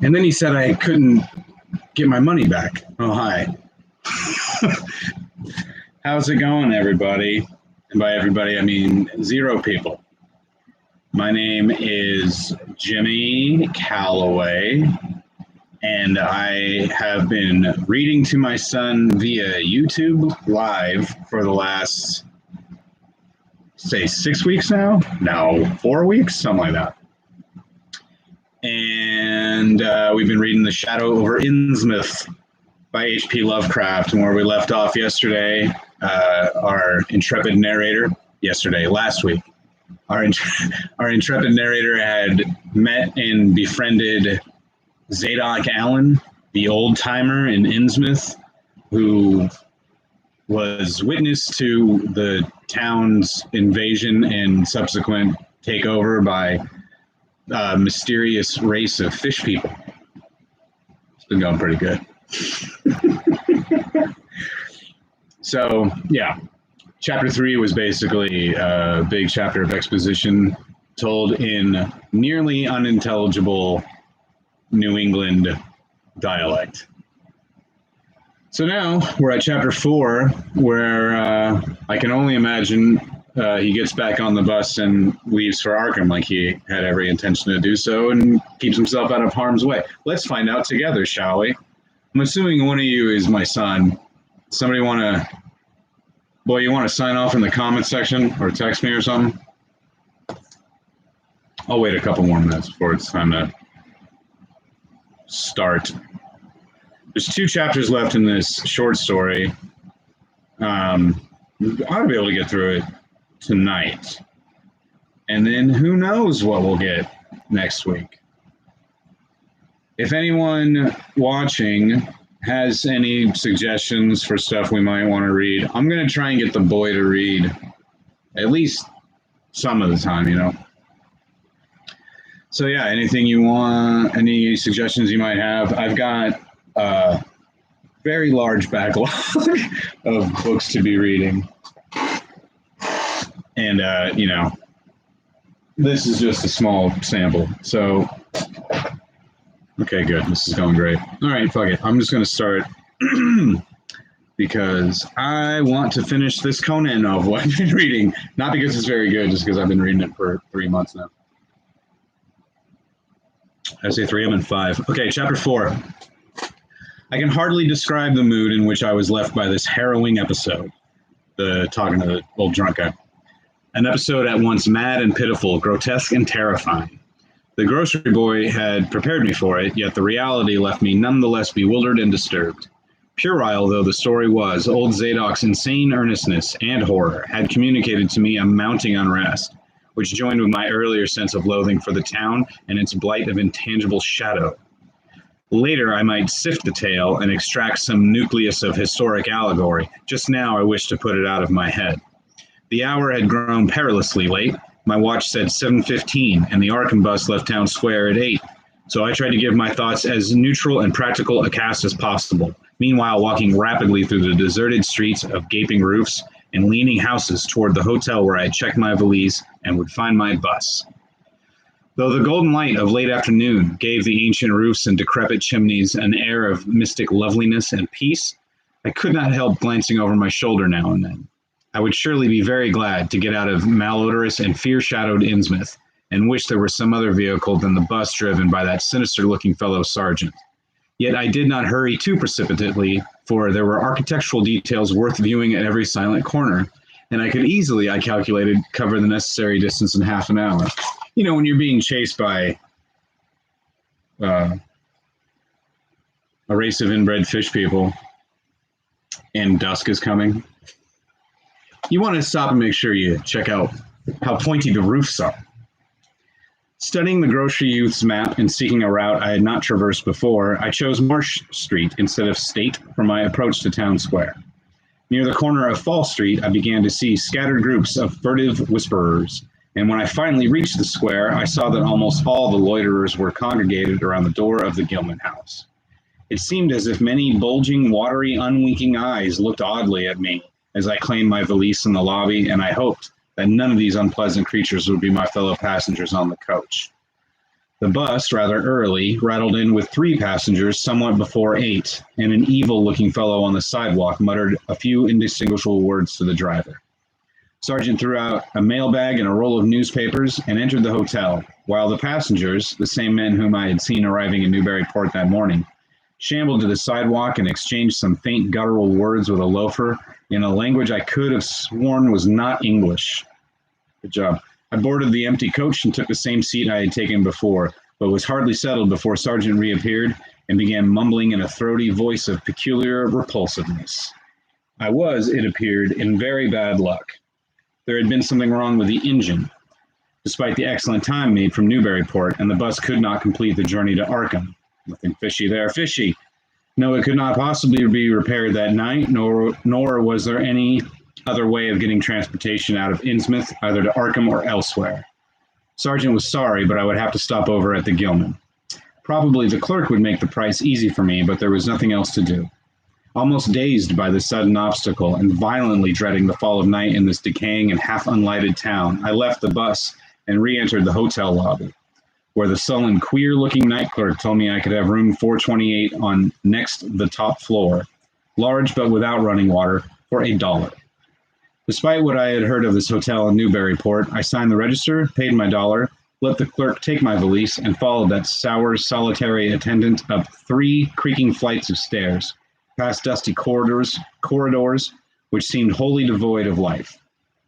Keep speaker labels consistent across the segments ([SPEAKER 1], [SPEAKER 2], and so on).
[SPEAKER 1] And then he said I couldn't get my money back. Oh, hi. How's it going, everybody? And by everybody, I mean 0 people. My name is Jimmy Calloway, and I have been reading to my son via YouTube Live for the last, say, 6 weeks now? No, 4 weeks? Something like that. And we've been reading The Shadow over Innsmouth by H.P. Lovecraft. And where we left off yesterday, our intrepid narrator, last week, our intrepid narrator had met and befriended Zadok Allen, the old-timer in Innsmouth, who was witness to the town's invasion and subsequent takeover by a mysterious race of fish people. It's been going pretty good. So, yeah. Chapter 3 was basically a big chapter of exposition told in nearly unintelligible New England dialect. So now we're at chapter 4, where I can only imagine he gets back on the bus and leaves for Arkham like he had every intention to do so and keeps himself out of harm's way. Let's find out together, shall we? I'm assuming one of you is my son. Somebody want to... Boy, you want to sign off in the comment section or text me or something? I'll wait a couple more minutes before it's time to start. There's 2 chapters left in this short story. I ought to be able to get through it tonight. And then who knows what we'll get next week. If anyone watching has any suggestions for stuff we might want to read, I'm going to try and get the boy to read at least some of the time, you know. So yeah, anything you want, any suggestions you might have. I've got a very large backlog of books to be reading. And, you know, this is just a small sample. So, okay, good. This is going great. All right, fuck it. I'm just going to start because I want to finish this Conan novel I've been reading. Not because it's very good, just because I've been reading it for 3 months now. I say 3, I'm in 5. Okay, chapter 4. I can hardly describe the mood in which I was left by this harrowing episode. Talking to the old drunk guy. An episode at once mad and pitiful, grotesque and terrifying. The grocery boy had prepared me for it, yet the reality left me nonetheless bewildered and disturbed. Puerile though the story was, old Zadok's insane earnestness and horror had communicated to me a mounting unrest, which joined with my earlier sense of loathing for the town and its blight of intangible shadow. Later I might sift the tale and extract some nucleus of historic allegory. Just now I wish to put it out of my head. The hour had grown perilously late. My watch said 7:15, and the Arkham bus left town square at 8. So I tried to give my thoughts as neutral and practical a cast as possible, meanwhile walking rapidly through the deserted streets of gaping roofs and leaning houses toward the hotel where I had checked my valise and would find my bus. Though the golden light of late afternoon gave the ancient roofs and decrepit chimneys an air of mystic loveliness and peace, I could not help glancing over my shoulder now and then. I would surely be very glad to get out of malodorous and fear-shadowed Innsmouth and wish there were some other vehicle than the bus driven by that sinister-looking fellow sergeant. Yet I did not hurry too precipitately, for there were architectural details worth viewing at every silent corner, and I could easily, I calculated, cover the necessary distance in half an hour. You know, when you're being chased by a race of inbred fish people and dusk is coming, you want to stop and make sure you check out how pointy the roofs are. Studying the grocery youth's map and seeking a route I had not traversed before, I chose Marsh Street instead of State for my approach to Town Square. Near the corner of Fall Street, I began to see scattered groups of furtive whisperers, and when I finally reached the square, I saw that almost all the loiterers were congregated around the door of the Gilman house. It seemed as if many bulging, watery, unwinking eyes looked oddly at me as I claimed my valise in the lobby, and I hoped that none of these unpleasant creatures would be my fellow passengers on the coach. The bus, rather early, rattled in with 3 passengers somewhat before 8, and an evil-looking fellow on the sidewalk muttered a few indistinguishable words to the driver. Sergeant threw out a mailbag and a roll of newspapers and entered the hotel, while the passengers, the same men whom I had seen arriving in Newburyport that morning, shambled to the sidewalk and exchanged some faint guttural words with a loafer in a language I could have sworn was not English. Good job. I boarded the empty coach and took the same seat I had taken before, but was hardly settled before Sergeant reappeared and began mumbling in a throaty voice of peculiar repulsiveness. I was, it appeared, in very bad luck. There had been something wrong with the engine, despite the excellent time made from Newburyport, and the bus could not complete the journey to Arkham. Nothing fishy there. Fishy. No, it could not possibly be repaired that night, nor was there any other way of getting transportation out of Innsmouth, either to Arkham or elsewhere. Sergeant was sorry, but I would have to stop over at the Gilman. Probably the clerk would make the price easy for me, but there was nothing else to do. Almost dazed by this sudden obstacle and violently dreading the fall of night in this decaying and half-unlighted town, I left the bus and re-entered the hotel lobby, where the sullen, queer-looking night clerk told me I could have room 428 on next the top floor, large but without running water, for $1. Despite what I had heard of this hotel in Newburyport, I signed the register, paid my $1, let the clerk take my valise, and followed that sour, solitary attendant up 3 creaking flights of stairs, past dusty corridors, which seemed wholly devoid of life.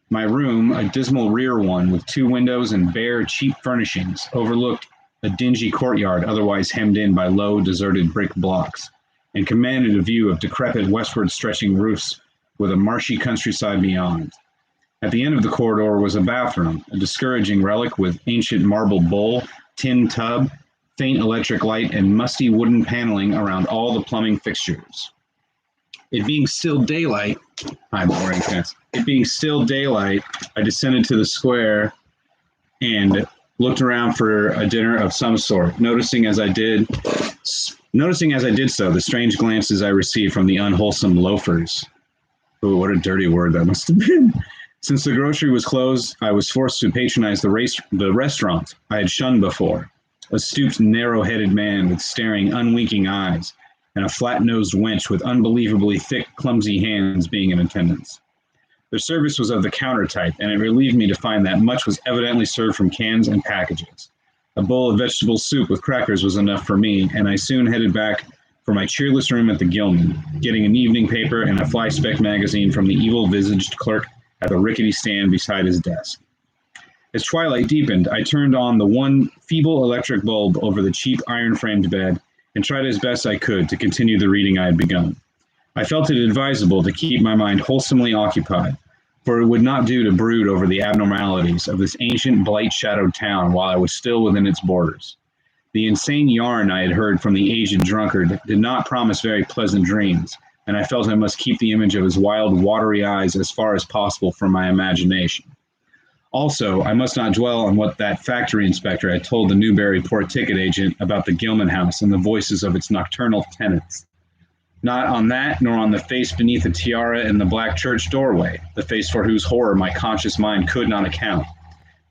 [SPEAKER 1] My room, a dismal rear one with 2 windows and bare, cheap furnishings, overlooked a dingy courtyard otherwise hemmed in by low, deserted brick blocks, and commanded a view of decrepit westward stretching roofs with a marshy countryside beyond. At the end of the corridor was a bathroom, a discouraging relic with ancient marble bowl, tin tub, faint electric light, and musty wooden paneling around all the plumbing fixtures. It being still daylight, I descended to the square and looked around for a dinner of some sort, noticing as I did so the strange glances I received from the unwholesome loafers. Oh, what a dirty word that must have been. Since the grocery was closed, I was forced to patronize the restaurant I had shunned before. A stooped, narrow-headed man with staring, unwinking eyes, and a flat-nosed wench with unbelievably thick, clumsy hands being in attendance. Their service was of the counter type, and it relieved me to find that much was evidently served from cans and packages. A bowl of vegetable soup with crackers was enough for me, and I soon headed back for my cheerless room at the Gilman, getting an evening paper and a fly-speck magazine from the evil-visaged clerk at the rickety stand beside his desk. As twilight deepened, I turned on the one feeble electric bulb over the cheap iron-framed bed and tried as best I could to continue the reading I had begun. I felt it advisable to keep my mind wholesomely occupied, for it would not do to brood over the abnormalities of this ancient, blight-shadowed town while I was still within its borders. The insane yarn I had heard from the aged drunkard did not promise very pleasant dreams, and I felt I must keep the image of his wild, watery eyes as far as possible from my imagination. Also, I must not dwell on what that factory inspector had told the Newburyport ticket agent about the Gilman house and the voices of its nocturnal tenants. Not on that, nor on the face beneath the tiara in the black church doorway, the face for whose horror my conscious mind could not account.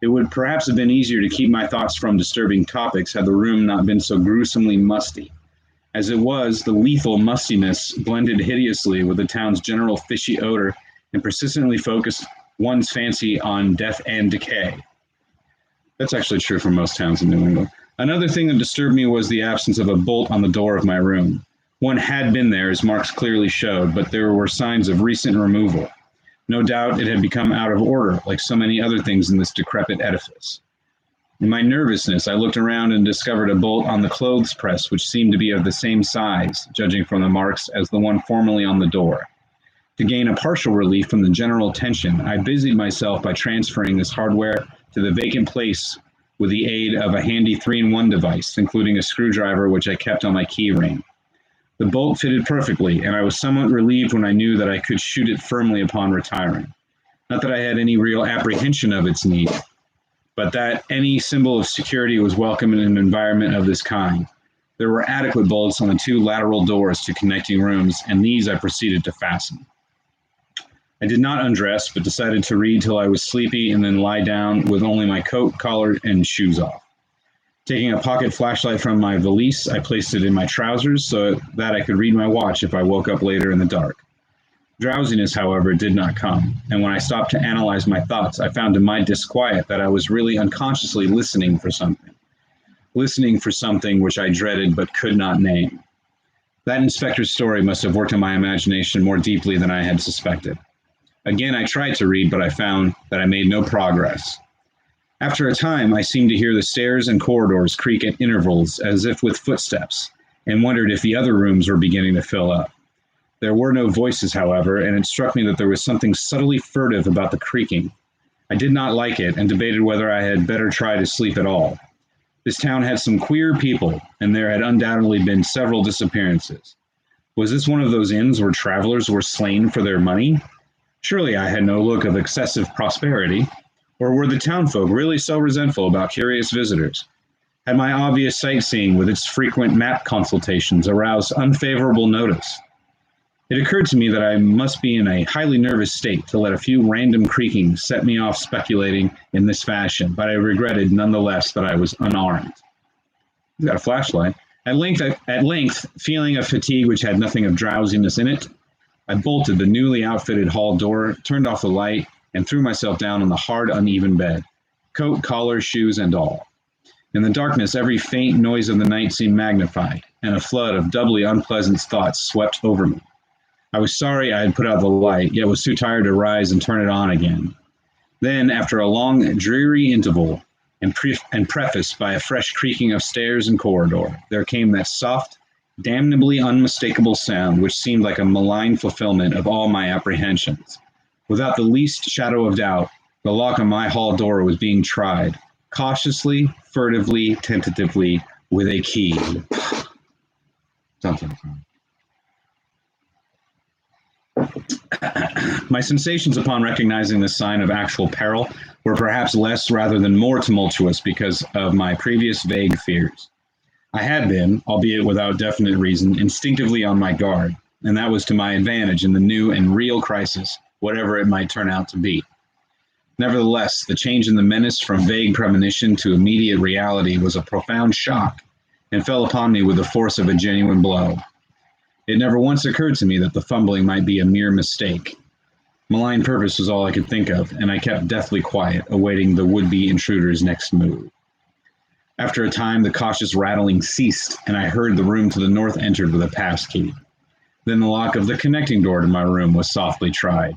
[SPEAKER 1] It would perhaps have been easier to keep my thoughts from disturbing topics had the room not been so gruesomely musty. As it was, the lethal mustiness blended hideously with the town's general fishy odor and persistently focused one's fancy on death and decay. That's actually true for most towns in New England. Another thing that disturbed me was the absence of a bolt on the door of my room. One had been there, as marks clearly showed, but there were signs of recent removal. No doubt it had become out of order, like so many other things in this decrepit edifice. In my nervousness, I looked around and discovered a bolt on the clothes press, which seemed to be of the same size, judging from the marks, as the one formerly on the door. To gain a partial relief from the general tension, I busied myself by transferring this hardware to the vacant place with the aid of a handy 3-in-1 device, including a screwdriver which I kept on my key ring. The bolt fitted perfectly, and I was somewhat relieved when I knew that I could shoot it firmly upon retiring. Not that I had any real apprehension of its need, but that any symbol of security was welcome in an environment of this kind. There were adequate bolts on the 2 lateral doors to connecting rooms, and these I proceeded to fasten. I did not undress, but decided to read till I was sleepy and then lie down with only my coat, collar, and shoes off. Taking a pocket flashlight from my valise, I placed it in my trousers so that I could read my watch if I woke up later in the dark. Drowsiness, however, did not come, and when I stopped to analyze my thoughts, I found to my disquiet that I was really unconsciously listening for something which I dreaded but could not name. That inspector's story must have worked on my imagination more deeply than I had suspected. Again, I tried to read, but I found that I made no progress. After a time, I seemed to hear the stairs and corridors creak at intervals as if with footsteps, and wondered if the other rooms were beginning to fill up. There were no voices, however, and it struck me that there was something subtly furtive about the creaking. I did not like it and debated whether I had better try to sleep at all. This town had some queer people, and there had undoubtedly been several disappearances. Was this one of those inns where travelers were slain for their money? Surely I had no look of excessive prosperity. Or were the townfolk really so resentful about curious visitors? Had my obvious sightseeing with its frequent map consultations aroused unfavorable notice? It occurred to me that I must be in a highly nervous state to let a few random creakings set me off speculating in this fashion, but I regretted nonetheless that I was unarmed. He's got a flashlight. At length, feeling a fatigue which had nothing of drowsiness in it, I bolted the newly outfitted hall door, turned off the light, and threw myself down on the hard, uneven bed, coat, collar, shoes, and all. In the darkness, every faint noise of the night seemed magnified, and a flood of doubly unpleasant thoughts swept over me. I was sorry I had put out the light, yet was too tired to rise and turn it on again. Then, after a long, dreary interval, and prefaced by a fresh creaking of stairs and corridor, there came that soft, damnably unmistakable sound which seemed like a malign fulfillment of all my apprehensions. Without the least shadow of doubt, the lock on my hall door was being tried, cautiously, furtively, tentatively, with a key. My sensations upon recognizing this sign of actual peril were perhaps less rather than more tumultuous because of my previous vague fears. I had been, albeit without definite reason, instinctively on my guard, and that was to my advantage in the new and real crisis, whatever it might turn out to be. Nevertheless, the change in the menace from vague premonition to immediate reality was a profound shock, and fell upon me with the force of a genuine blow. It never once occurred to me that the fumbling might be a mere mistake. Malign purpose was all I could think of, and I kept deathly quiet, awaiting the would-be intruder's next move. After a time, the cautious rattling ceased, and I heard the room to the north entered with a pass key. Then the lock of the connecting door to my room was softly tried.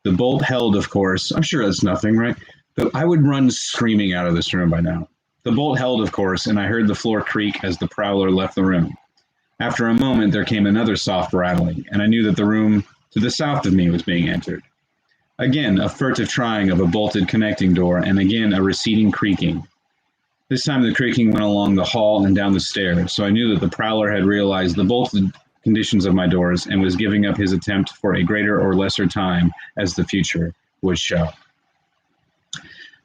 [SPEAKER 1] The bolt held, of course. I'm sure that's nothing, right? But I would run screaming out of this room by now. The bolt held, of course, and I heard the floor creak as the prowler left the room. After a moment, there came another soft rattling, and I knew that the room to the south of me was being entered. Again, a furtive trying of a bolted connecting door, and again a receding creaking. This time the creaking went along the hall and down the stairs, so I knew that the prowler had realized the bolted conditions of my doors and was giving up his attempt for a greater or lesser time, as the future would show.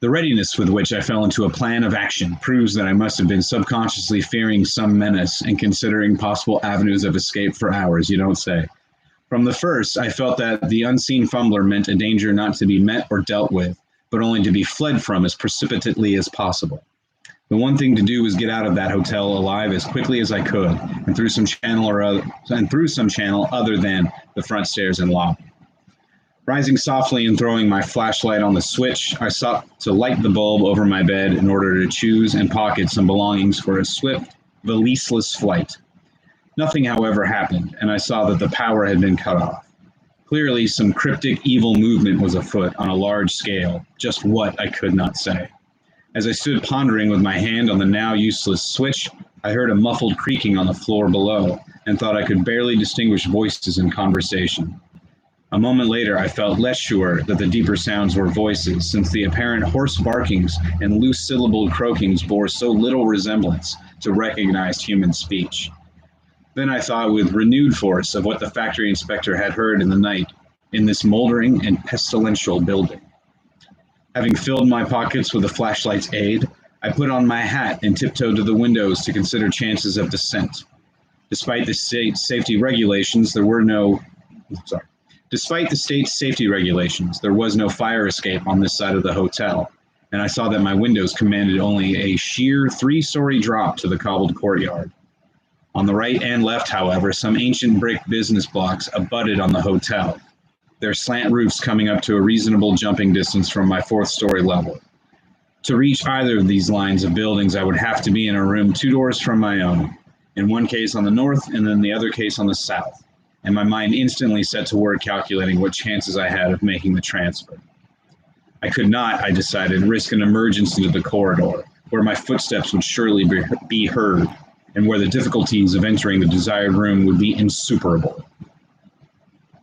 [SPEAKER 1] The readiness with which I fell into a plan of action proves that I must have been subconsciously fearing some menace and considering possible avenues of escape for hours, you don't say. From the first, I felt that the unseen fumbler meant a danger not to be met or dealt with, but only to be fled from as precipitately as possible. The one thing to do was get out of that hotel alive as quickly as I could, and through some channel other than the front stairs and lobby. Rising softly and throwing my flashlight on the switch, I sought to light the bulb over my bed in order to choose and pocket some belongings for a swift, valiseless flight. Nothing, however, happened, and I saw that the power had been cut off. Clearly, some cryptic evil movement was afoot on a large scale, just what I could not say. As I stood pondering with my hand on the now useless switch, I heard a muffled creaking on the floor below, and thought I could barely distinguish voices in conversation. A moment later, I felt less sure that the deeper sounds were voices, since the apparent hoarse barkings and loose-syllabled croakings bore so little resemblance to recognized human speech. Then I thought with renewed force of what the factory inspector had heard in the night in this moldering and pestilential building. Having filled my pockets with the flashlight's aid, I put on my hat and tiptoed to the windows to consider chances of descent. Despite the state's safety regulations, there was no fire escape on this side of the hotel, and I saw that my windows commanded only a sheer 3-story drop to the cobbled courtyard. On the right and left, however, some ancient brick business blocks abutted on the hotel, their slant roofs coming up to a reasonable jumping distance from my 4th-story level. To reach either of these lines of buildings, I would have to be in a room 2 doors from my own, in one case on the north and then the other case on the south, and my mind instantly set to work calculating what chances I had of making the transfer. I could not, I decided, risk an emergence into the corridor, where my footsteps would surely be heard, and where the difficulties of entering the desired room would be insuperable.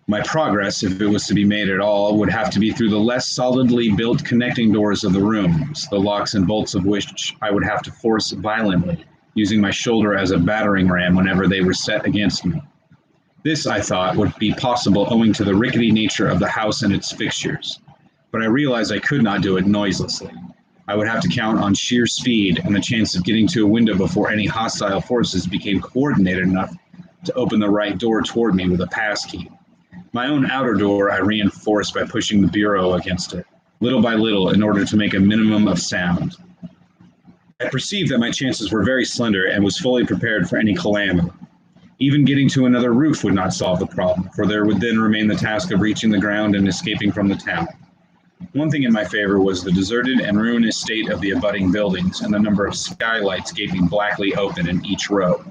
[SPEAKER 1] My progress, if it was to be made at all, would have to be through the less solidly built connecting doors of the rooms, the locks and bolts of which I would have to force violently, using my shoulder as a battering ram whenever they were set against me. This, I thought, would be possible owing to the rickety nature of the house and its fixtures, but I realized I could not do it noiselessly. I would have to count on sheer speed and the chance of getting to a window before any hostile forces became coordinated enough to open the right door toward me with a passkey. My own outer door I reinforced by pushing the bureau against it, little by little, in order to make a minimum of sound. I perceived that my chances were very slender and was fully prepared for any calamity. Even getting to another roof would not solve the problem, for there would then remain the task of reaching the ground and escaping from the town. One thing in my favor was the deserted and ruinous state of the abutting buildings and the number of skylights gaping blackly open in each row.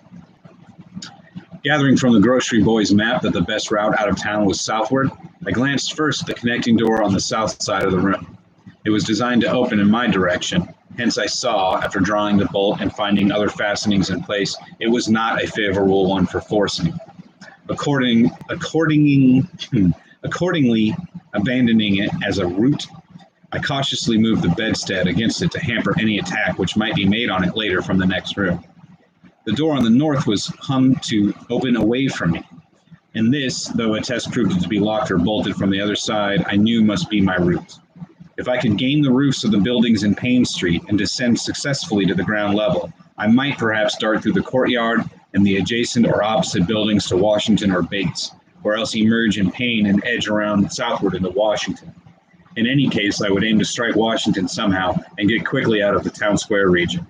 [SPEAKER 1] Gathering from the grocery boy's map that the best route out of town was southward, I glanced first at the connecting door on the south side of the room. It was designed to open in my direction, hence I saw, after drawing the bolt and finding other fastenings in place, it was not a favorable one for forcing. Accordingly, abandoning it as a route, I cautiously moved the bedstead against it to hamper any attack which might be made on it later from the next room. The door on the north was hung to open away from me, and this, though a test proved it to be locked or bolted from the other side, I knew must be my route. If I could gain the roofs of the buildings in Payne Street and descend successfully to the ground level, I might perhaps dart through the courtyard and the adjacent or opposite buildings to Washington or Bates, or else emerge in Payne and edge around southward into Washington. In any case, I would aim to strike Washington somehow and get quickly out of the town square region.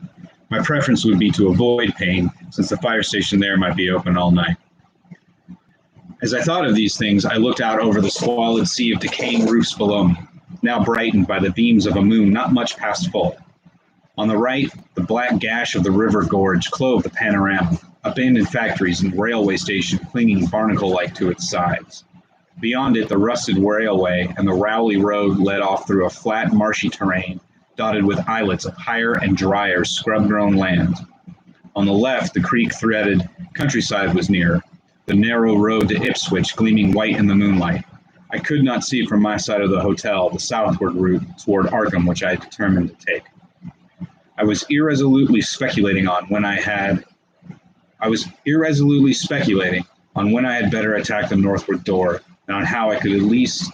[SPEAKER 1] My preference would be to avoid Payne, since the fire station there might be open all night. As I thought of these things, I looked out over the squalid sea of decaying roofs below me, now brightened by the beams of a moon not much past full. On the right, the black gash of the river gorge clove the panorama, abandoned factories and railway station clinging barnacle-like to its sides. Beyond it, the rusted railway and the Rowley Road led off through a flat, marshy terrain, dotted with islets of higher and drier scrub-grown land. On the left, the creek-threaded countryside was near, the narrow road to Ipswich gleaming white in the moonlight. I could not see from my side of the hotel the southward route toward Arkham, which I had determined to take. I was irresolutely speculating on when I had better attack the northward door, and on how I could least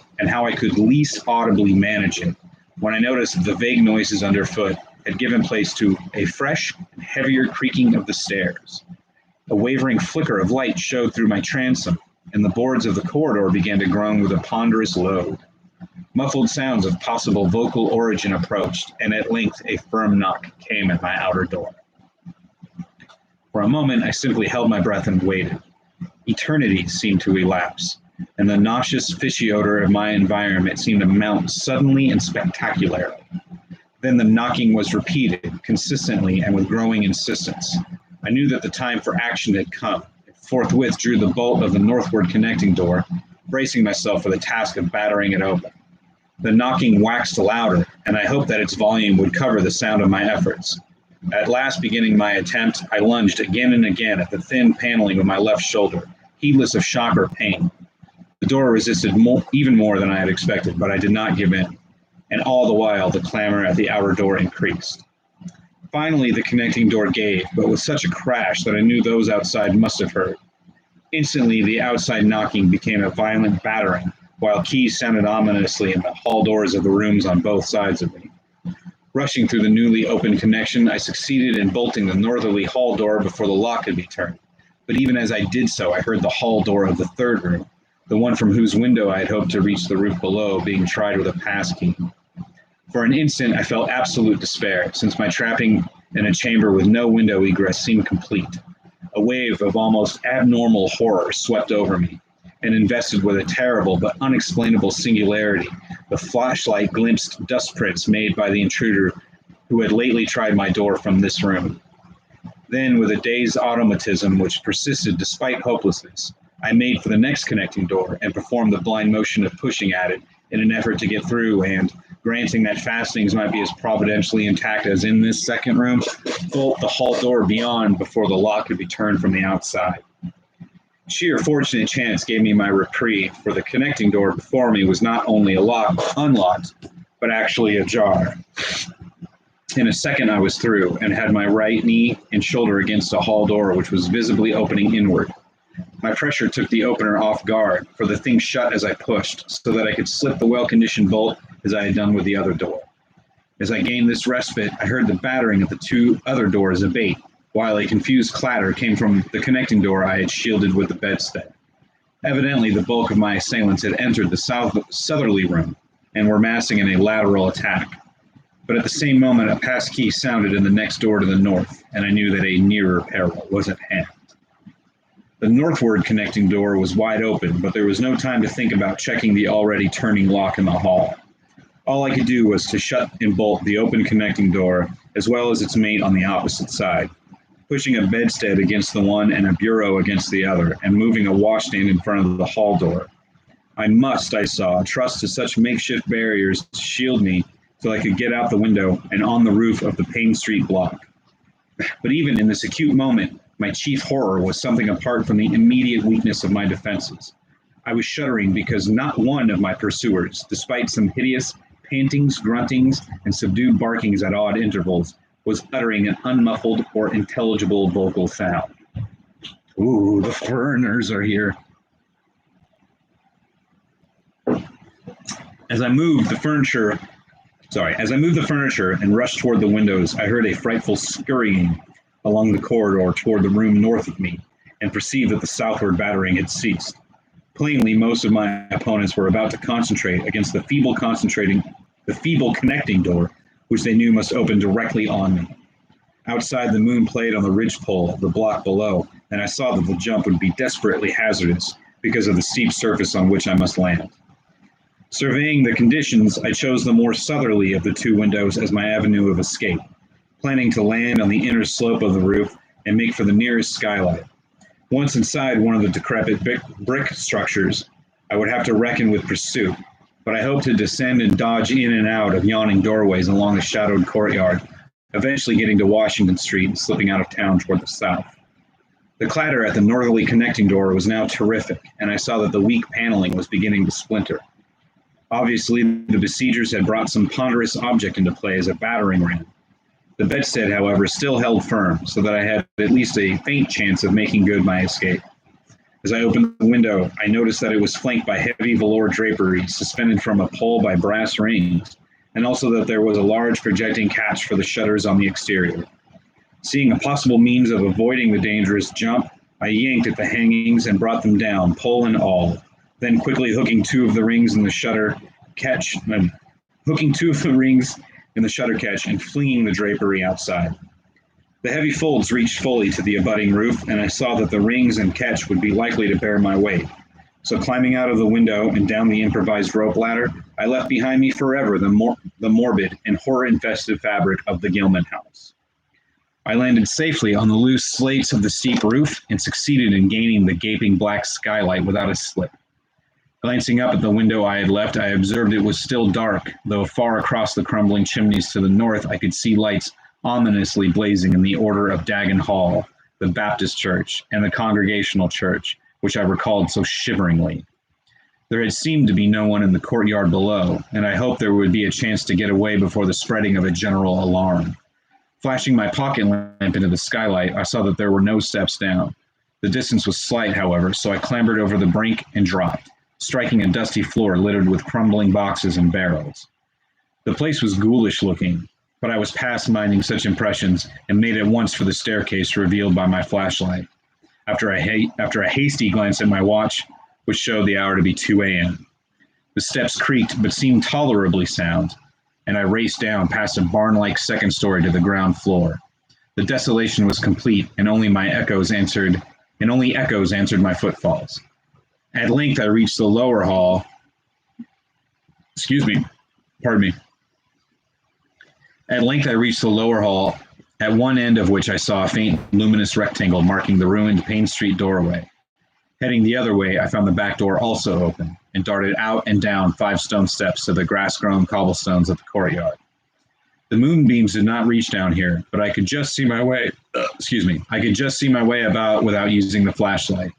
[SPEAKER 1] audibly manage it, when I noticed that the vague noises underfoot had given place to a fresh and heavier creaking of the stairs. A wavering flicker of light showed through my transom, and the boards of the corridor began to groan with a ponderous load. Muffled sounds of possible vocal origin approached, and at length a firm knock came at my outer door. For a moment, I simply held my breath and waited. Eternities seemed to elapse, and the nauseous fishy odor of my environment seemed to mount suddenly and spectacularly. Then the knocking was repeated, consistently and with growing insistence. I knew that the time for action had come, and forthwith drew the bolt of the northward connecting door, bracing myself for the task of battering it open. The knocking waxed louder, and I hoped that its volume would cover the sound of my efforts. At last beginning my attempt, I lunged again and again at the thin paneling of my left shoulder, heedless of shock or pain. The door resisted even more than I had expected, but I did not give in, and all the while the clamor at the outer door increased. Finally, the connecting door gave, but with such a crash that I knew those outside must have heard. Instantly, the outside knocking became a violent battering, while keys sounded ominously in the hall doors of the rooms on both sides of me. Rushing through the newly opened connection, I succeeded in bolting the northerly hall door before the lock could be turned. But even as I did so, I heard the hall door of the third room, the one from whose window I had hoped to reach the roof below, being tried with a pass key. For an instant, I felt absolute despair, since my trapping in a chamber with no window egress seemed complete. A wave of almost abnormal horror swept over me, and invested with a terrible but unexplainable singularity the flashlight glimpsed dust prints made by the intruder who had lately tried my door from this room. Then, with a dazed automatism which persisted despite hopelessness, I made for the next connecting door and performed the blind motion of pushing at it in an effort to get through and, granting that fastenings might be as providentially intact as in this second room, bolt the hall door beyond before the lock could be turned from the outside. Sheer fortunate chance gave me my reprieve, for the connecting door before me was not only unlocked, but actually ajar. In a second I was through, and had my right knee and shoulder against a hall door which was visibly opening inward. My pressure took the opener off guard, for the thing shut as I pushed, so that I could slip the well-conditioned bolt as I had done with the other door. As I gained this respite, I heard the battering at the two other doors abate, while a confused clatter came from the connecting door I had shielded with the bedstead. Evidently, the bulk of my assailants had entered the southerly room and were massing in a lateral attack. But at the same moment, a pass key sounded in the next door to the north, and I knew that a nearer peril was at hand. The northward connecting door was wide open, but there was no time to think about checking the already turning lock in the hall. All I could do was to shut and bolt the open connecting door, as well as its mate on the opposite side, pushing a bedstead against the one and a bureau against the other, and moving a washstand in front of the hall door. I saw, trust to such makeshift barriers to shield me till I could get out the window and on the roof of the Payne Street block. But even in this acute moment, my chief horror was something apart from the immediate weakness of my defenses. I was shuddering because not one of my pursuers, despite some hideous pantings, gruntings, and subdued barkings at odd intervals, was uttering an unmuffled or intelligible vocal sound. Ooh, the foreigners are here. As I moved the furniture and rushed toward the windows, I heard a frightful scurrying along the corridor toward the room north of me, and perceived that the southward battering had ceased. Plainly, most of my opponents were about to concentrate against the feeble connecting door, which they knew must open directly on me. Outside, the moon played on the ridgepole of the block below, and I saw that the jump would be desperately hazardous because of the steep surface on which I must land. Surveying the conditions, I chose the more southerly of the two windows as my avenue of escape, planning to land on the inner slope of the roof and make for the nearest skylight. Once inside one of the decrepit brick structures, I would have to reckon with pursuit, but I hoped to descend and dodge in and out of yawning doorways along a shadowed courtyard, eventually getting to Washington Street and slipping out of town toward the south. The clatter at the northerly connecting door was now terrific, and I saw that the weak paneling was beginning to splinter. Obviously, the besiegers had brought some ponderous object into play as a battering ram. The bedstead, however, still held firm, so that I had at least a faint chance of making good my escape. As I opened the window, I noticed that it was flanked by heavy velour drapery suspended from a pole by brass rings, and also that there was a large projecting catch for the shutters on the exterior. Seeing a possible means of avoiding the dangerous jump, I yanked at the hangings and brought them down, pole and all, then quickly hooking two of the rings in the shutter catch and flinging the drapery outside. The heavy folds reached fully to the abutting roof, and I saw that the rings and catch would be likely to bear my weight. So climbing out of the window and down the improvised rope ladder, I left behind me forever the morbid and horror-infested fabric of the Gilman house. I landed safely on the loose slates of the steep roof and succeeded in gaining the gaping black skylight without a slip. Glancing up at the window I had left, I observed it was still dark, though far across the crumbling chimneys to the north I could see lights ominously blazing in the order of Dagon Hall, the Baptist Church, and the Congregational Church, which I recalled so shiveringly. There had seemed to be no one in the courtyard below, and I hoped there would be a chance to get away before the spreading of a general alarm. Flashing my pocket lamp into the skylight, I saw that there were no steps down. The distance was slight, however, so I clambered over the brink and dropped, striking a dusty floor littered with crumbling boxes and barrels. The place was ghoulish looking, but I was past minding such impressions and made at once for the staircase revealed by my flashlight. After a hasty glance at my watch, which showed the hour to be 2 a.m. The steps creaked but seemed tolerably sound, and I raced down past a barn-like second story to the ground floor. The desolation was complete, and only echoes answered my footfalls. At length, I reached the lower hall. Pardon me. At length, I reached the lower hall, at one end of which I saw a faint, luminous rectangle marking the ruined Payne Street doorway. Heading the other way, I found the back door also open, and darted out and down 5 stone steps to the grass-grown cobblestones of the courtyard. The moonbeams did not reach down here, but I could just see my way. I could just see my way about without using the flashlight.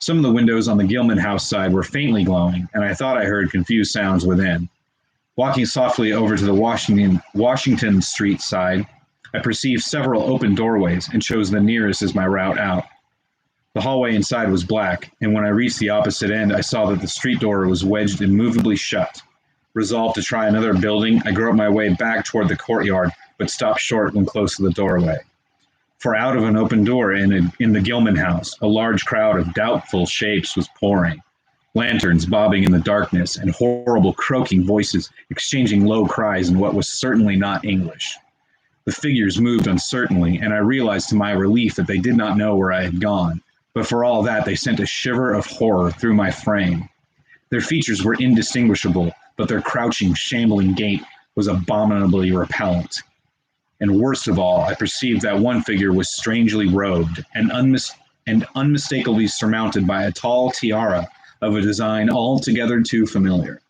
[SPEAKER 1] Some of the windows on the Gilman house side were faintly glowing, and I thought I heard confused sounds within. Walking softly over to the Washington Street side, I perceived several open doorways and chose the nearest as my route out. The hallway inside was black, and when I reached the opposite end, I saw that the street door was wedged immovably shut. Resolved to try another building, I groped my way back toward the courtyard, but stopped short when close to the doorway. For out of an open door in the Gilman house, a large crowd of doubtful shapes was pouring. Lanterns bobbing in the darkness, and horrible croaking voices exchanging low cries in what was certainly not English. The figures moved uncertainly, and I realized to my relief that they did not know where I had gone, but for all that they sent a shiver of horror through my frame. Their features were indistinguishable, but their crouching, shambling gait was abominably repellent. And worst of all, I perceived that one figure was strangely robed and unmistakably surmounted by a tall tiara of a design altogether too familiar.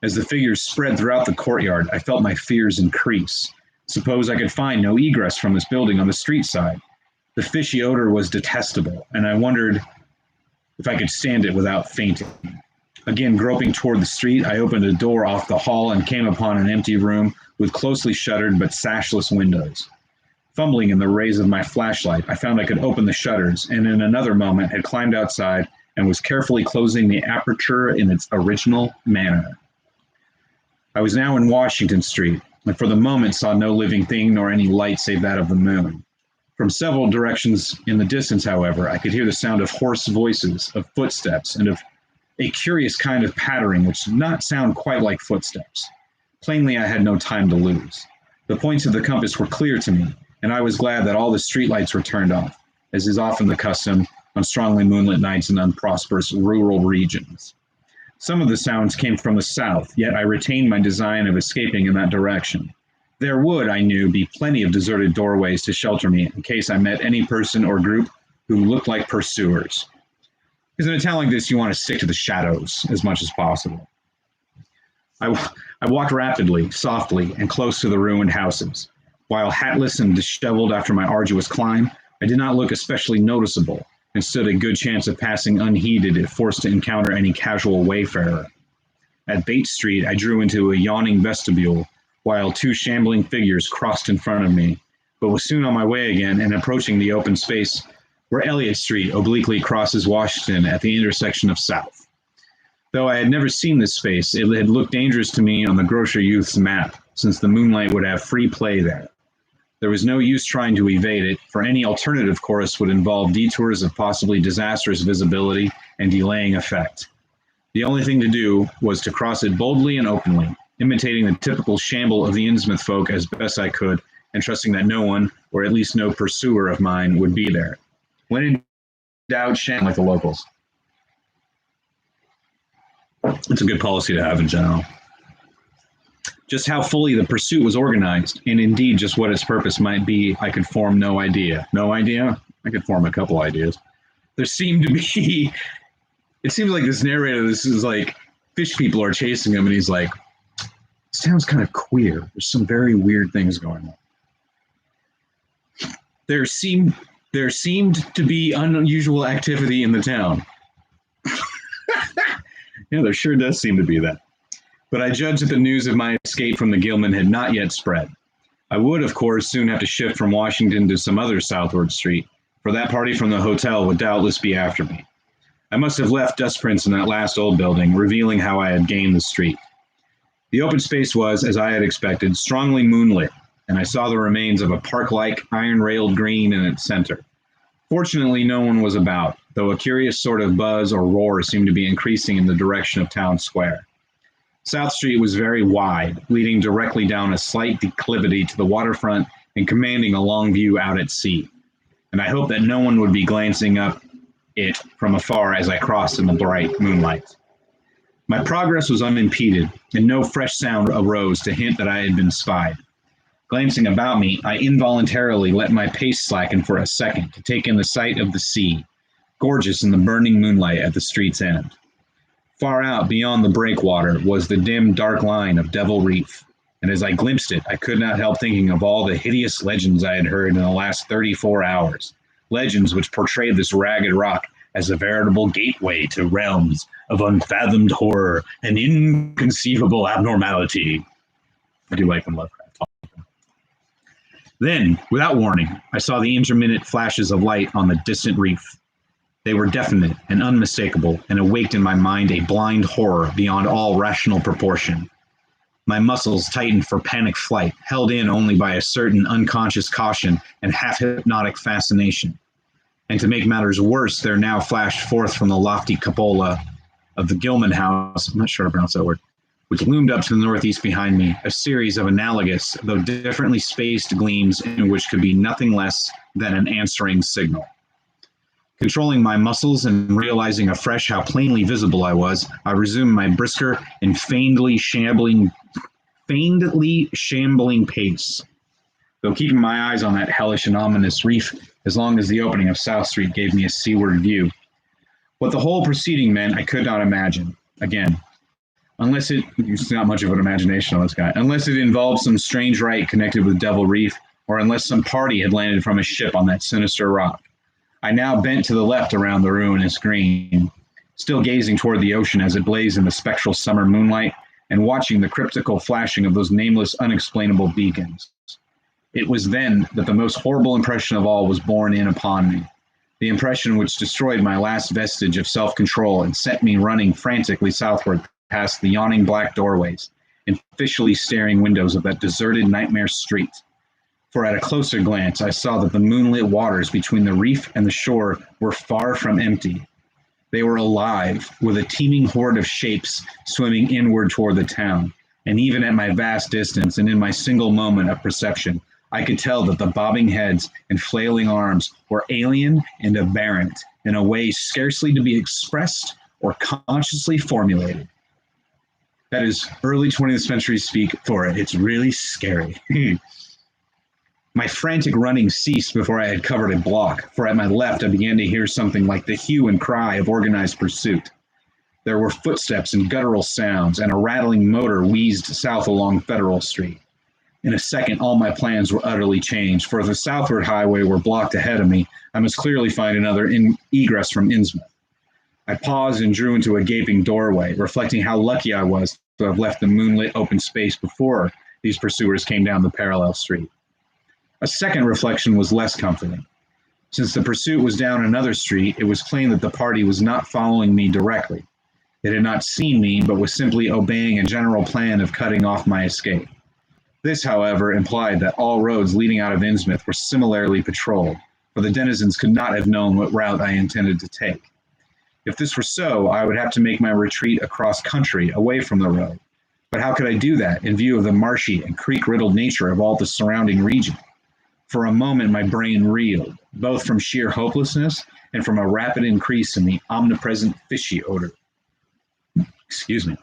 [SPEAKER 1] As the figures spread throughout the courtyard, I felt my fears increase. Suppose I could find no egress from this building on the street side. The fishy odor was detestable, and I wondered if I could stand it without fainting. Again, groping toward the street, I opened a door off the hall and came upon an empty room with closely shuttered but sashless windows. Fumbling in the rays of my flashlight, I found I could open the shutters, and in another moment had climbed outside and was carefully closing the aperture in its original manner. I was now in Washington Street, and for the moment saw no living thing nor any light save that of the moon. From several directions in the distance, however, I could hear the sound of hoarse voices, of footsteps, and of a curious kind of pattering which did not sound quite like footsteps. Plainly, I had no time to lose. The points of the compass were clear to me, and I was glad that all the streetlights were turned off, as is often the custom on strongly moonlit nights in unprosperous rural regions. Some of the sounds came from the south, yet I retained my design of escaping in that direction. There would, I knew, be plenty of deserted doorways to shelter me in case I met any person or group who looked like pursuers. Because in a town like this, you want to stick to the shadows as much as possible. I walked rapidly, softly, and close to the ruined houses. While hatless and disheveled after my arduous climb, I did not look especially noticeable, and stood a good chance of passing unheeded if forced to encounter any casual wayfarer. At Bates Street, I drew into a yawning vestibule, while 2 shambling figures crossed in front of me, but was soon on my way again and approaching the open space where Elliott Street obliquely crosses Washington at the intersection of South. Though I had never seen this space, it had looked dangerous to me on the grocer youth's map, since the moonlight would have free play there. There was no use trying to evade it, for any alternative course would involve detours of possibly disastrous visibility and delaying effect. The only thing to do was to cross it boldly and openly, imitating the typical shamble of the Innsmouth folk as best I could, and trusting that no one, or at least no pursuer of mine, would be there. When in doubt, shamble like the locals. It's a good policy to have in general. Just how fully the pursuit was organized, and indeed just what its purpose might be, I could form no idea. No idea? I could form a couple ideas. There seemed to be, it seems like this narrator, this is like, fish people are chasing him, and he's like, this town's kind of queer. There's some very weird things going on. There seemed to be unusual activity in the town. Yeah, there sure does seem to be that. But I judged that the news of my escape from the Gilman had not yet spread. I would, of course, soon have to shift from Washington to some other southward street, for that party from the hotel would doubtless be after me. I must have left dust prints in that last old building, revealing how I had gained the street. The open space was, as I had expected, strongly moonlit, and I saw the remains of a park-like, iron-railed green in its center. Fortunately, no one was about, though a curious sort of buzz or roar seemed to be increasing in the direction of Town Square. South Street was very wide, leading directly down a slight declivity to the waterfront and commanding a long view out at sea, and I hoped that no one would be glancing up it from afar as I crossed in the bright moonlight. My progress was unimpeded, and no fresh sound arose to hint that I had been spied. Glancing about me, I involuntarily let my pace slacken for a second to take in the sight of the sea, gorgeous in the burning moonlight at the street's end. Far out beyond the breakwater was the dim, dark line of Devil Reef, and as I glimpsed it, I could not help thinking of all the hideous legends I had heard in the last 34 hours, legends which portrayed this ragged rock as a veritable gateway to realms of unfathomed horror and inconceivable abnormality. I do like when Lovecraft talks. Then, without warning, I saw the intermittent flashes of light on the distant reef. They were definite and unmistakable, and awaked in my mind a blind horror beyond all rational proportion. My muscles tightened for panic flight, held in only by a certain unconscious caution and half-hypnotic fascination. And to make matters worse, there now flashed forth from the lofty cupola of the Gilman House, I'm not sure how to pronounce that word, which loomed up to the northeast behind me, a series of analogous, though differently spaced gleams in which could be nothing less than an answering signal. Controlling my muscles and realizing afresh how plainly visible I was, I resumed my brisker and feignedly shambling pace, though keeping my eyes on that hellish and ominous reef as long as the opening of South Street gave me a seaward view. What the whole proceeding meant, I could not imagine. Again, it's not much of an imagination on this guy, unless it involved some strange rite connected with Devil Reef, or unless some party had landed from a ship on that sinister rock. I now bent to the left around the ruinous green, still gazing toward the ocean as it blazed in the spectral summer moonlight, and watching the cryptical flashing of those nameless, unexplainable beacons. It was then that the most horrible impression of all was borne in upon me, the impression which destroyed my last vestige of self-control and sent me running frantically southward past the yawning black doorways and fishily staring windows of that deserted nightmare street. For at a closer glance, I saw that the moonlit waters between the reef and the shore were far from empty. They were alive, with a teeming horde of shapes swimming inward toward the town, and even at my vast distance and in my single moment of perception, I could tell that the bobbing heads and flailing arms were alien and aberrant in a way scarcely to be expressed or consciously formulated. That is early 20th century speak for it. It's really scary. My frantic running ceased before I had covered a block, for at my left I began to hear something like the hue and cry of organized pursuit. There were footsteps and guttural sounds, and a rattling motor wheezed south along Federal Street. In a second, all my plans were utterly changed, for if the southward highway were blocked ahead of me, I must clearly find another egress from Innsmouth. I paused and drew into a gaping doorway, reflecting how lucky I was to have left the moonlit open space before these pursuers came down the parallel street. A second reflection was less comforting. Since the pursuit was down another street, it was plain that the party was not following me directly. It had not seen me, but was simply obeying a general plan of cutting off my escape. This, however, implied that all roads leading out of Innsmouth were similarly patrolled, for the denizens could not have known what route I intended to take. If this were so, I would have to make my retreat across country, away from the road. But how could I do that in view of the marshy and creek-riddled nature of all the surrounding region? For a moment, my brain reeled, both from sheer hopelessness and from a rapid increase in the omnipresent fishy odor. Excuse me.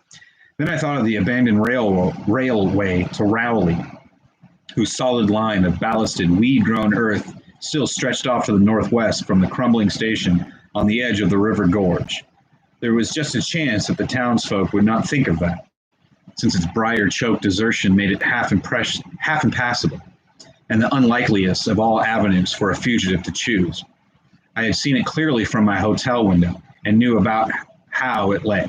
[SPEAKER 1] Then I thought of the abandoned railway to Rowley, whose solid line of ballasted, weed-grown earth still stretched off to the northwest from the crumbling station on the edge of the river gorge. There was just a chance that the townsfolk would not think of that, since its briar-choked desertion made it half impassable, and the unlikeliest of all avenues for a fugitive to choose. I had seen it clearly from my hotel window and knew about how it lay.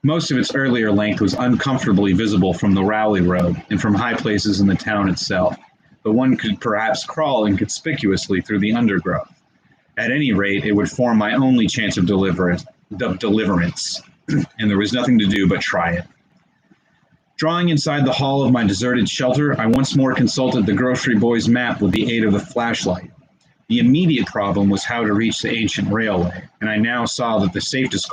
[SPEAKER 1] Most of its earlier length was uncomfortably visible from the Rowley Road and from high places in the town itself, but one could perhaps crawl inconspicuously through the undergrowth. At any rate, it would form my only chance of deliverance, and there was nothing to do but try it. Drawing inside the hall of my deserted shelter, I once more consulted the grocery boy's map with the aid of the flashlight. The immediate problem was how to reach the ancient railway, and I now saw that the safest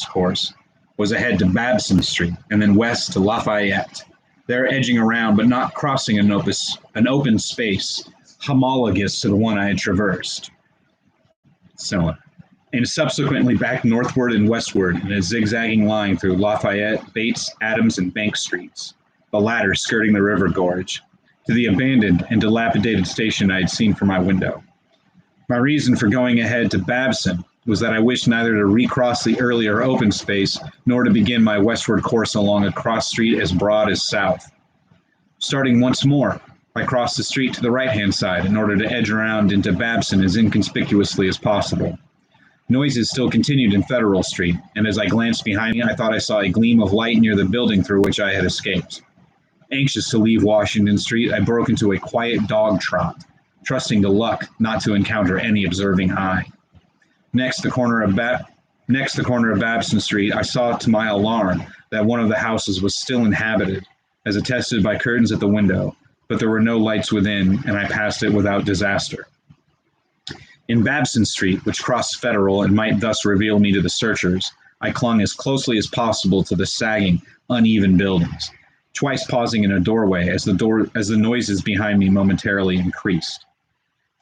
[SPEAKER 1] course was ahead to Babson Street and then west to Lafayette. There edging around but not crossing an open space homologous to the one I had traversed. Similar. And subsequently back northward and westward in a zigzagging line through Lafayette, Bates, Adams, and Bank Streets, the latter skirting the river gorge, to the abandoned and dilapidated station I had seen from my window. My reason for going ahead to Babson was that I wished neither to recross the earlier open space nor to begin my westward course along a cross street as broad as south. Starting once more, I crossed the street to the right-hand side in order to edge around into Babson as inconspicuously as possible. Noises still continued in Federal Street, and as I glanced behind me, I thought I saw a gleam of light near the building through which I had escaped. Anxious to leave Washington Street, I broke into a quiet dog trot, trusting to luck not to encounter any observing eye. Next the corner of Babson Street, I saw to my alarm that one of the houses was still inhabited, as attested by curtains at the window, but there were no lights within, and I passed it without disaster. In Babson Street, which crossed Federal and might thus reveal me to the searchers, I clung as closely as possible to the sagging, uneven buildings, twice pausing in a doorway as the noises behind me momentarily increased.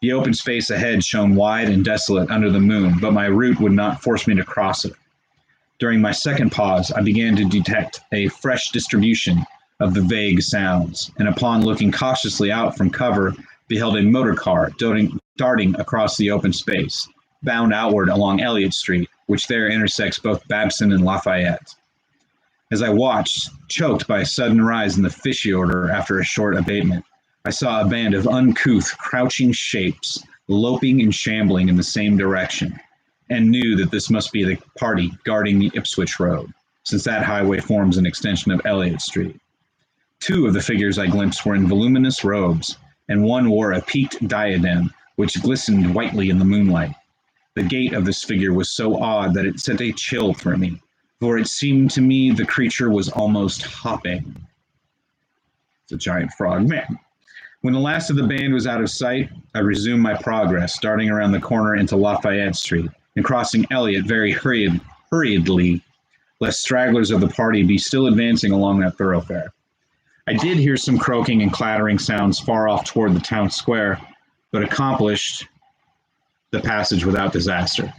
[SPEAKER 1] The open space ahead shone wide and desolate under the moon, but my route would not force me to cross it. During my second pause, I began to detect a fresh distribution of the vague sounds, and upon looking cautiously out from cover, beheld a motor car darting across the open space, bound outward along Elliott Street, which there intersects both Babson and Lafayette. As I watched, choked by a sudden rise in the fishy odor after a short abatement, I saw a band of uncouth, crouching shapes loping and shambling in the same direction, and knew that this must be the party guarding the Ipswich Road, since that highway forms an extension of Elliott Street. Two of the figures I glimpsed were in voluminous robes, and one wore a peaked diadem which glistened whitely in the moonlight. The gait of this figure was so odd that it sent a chill through me, for it seemed to me the creature was almost hopping. It's a giant frog. Man. When the last of the band was out of sight, I resumed my progress, darting around the corner into Lafayette Street and crossing Elliott very hurriedly, lest stragglers of the party be still advancing along that thoroughfare. I did hear some croaking and clattering sounds far off toward the town square, but accomplished the passage without disaster.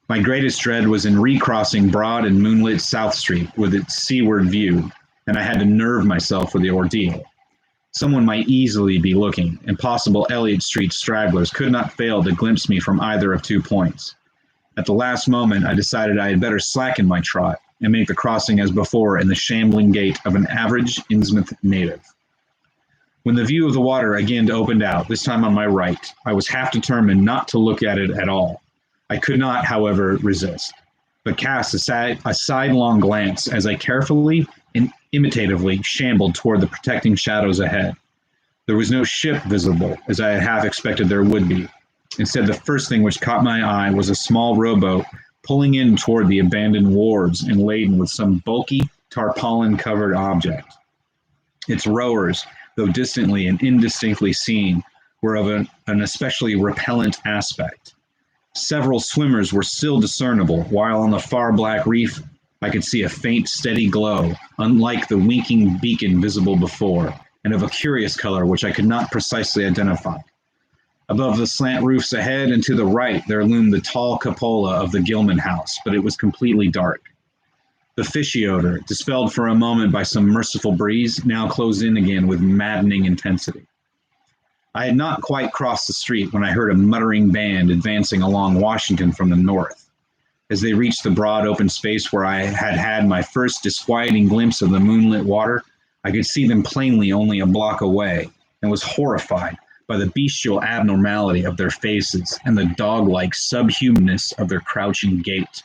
[SPEAKER 1] My greatest dread was in recrossing broad and moonlit South Street with its seaward view, and I had to nerve myself for the ordeal. Someone might easily be looking, and possible Elliott Street stragglers could not fail to glimpse me from either of 2 points. At the last moment, I decided I had better slacken my trot and make the crossing as before in the shambling gait of an average Innsmouth native. When the view of the water again opened out, this time on my right, I was half determined not to look at it at all. I could not, however, resist, but cast a sidelong glance as I carefully and imitatively shambled toward the protecting shadows ahead. There was no ship visible, as I had half expected there would be. Instead, the first thing which caught my eye was a small rowboat pulling in toward the abandoned wharves and laden with some bulky, tarpaulin-covered object. Its rowers, though distantly and indistinctly seen, were of an especially repellent aspect. Several swimmers were still discernible, while on the far black reef I could see a faint, steady glow, unlike the winking beacon visible before, and of a curious color which I could not precisely identify. Above the slant roofs ahead and to the right there loomed the tall cupola of the Gilman house, but it was completely dark. The fishy odor, dispelled for a moment by some merciful breeze, now closed in again with maddening intensity. I had not quite crossed the street when I heard a muttering band advancing along Washington from the north. As they reached the broad open space where I had had my first disquieting glimpse of the moonlit water, I could see them plainly only a block away, and was horrified by the bestial abnormality of their faces and the dog-like subhumanness of their crouching gait.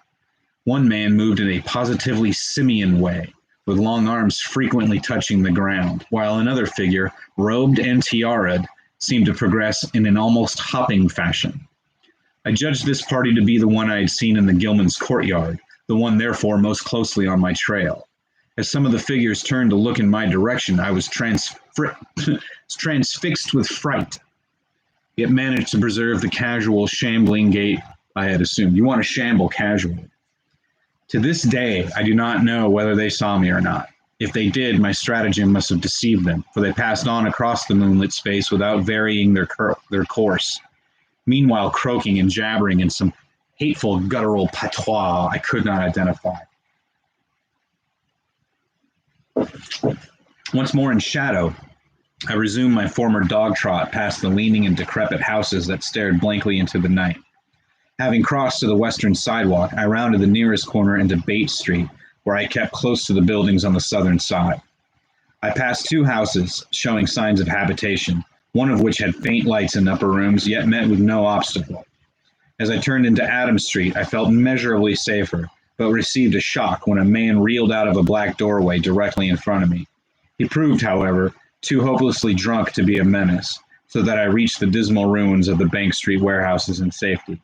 [SPEAKER 1] One man moved in a positively simian way, with long arms frequently touching the ground, while another figure, robed and tiara'd, seemed to progress in an almost hopping fashion. I judged this party to be the one I had seen in the Gilman's courtyard, the one therefore most closely on my trail. As some of the figures turned to look in my direction, I was transfixed with fright, yet managed to preserve the casual, shambling gait I had assumed. You want to shamble casually. To this day, I do not know whether they saw me or not. If they did, my stratagem must have deceived them, for they passed on across the moonlit space without varying their course, meanwhile croaking and jabbering in some hateful guttural patois I could not identify. Once more in shadow, I resumed my former dog trot past the leaning and decrepit houses that stared blankly into the night. Having crossed to the western sidewalk, I rounded the nearest corner into Bates Street, where I kept close to the buildings on the southern side. I passed two houses, showing signs of habitation, one of which had faint lights in upper rooms, yet met with no obstacle. As I turned into Adams Street, I felt measurably safer, but received a shock when a man reeled out of a black doorway directly in front of me. He proved, however, too hopelessly drunk to be a menace, so that I reached the dismal ruins of the Bank Street warehouses in safety.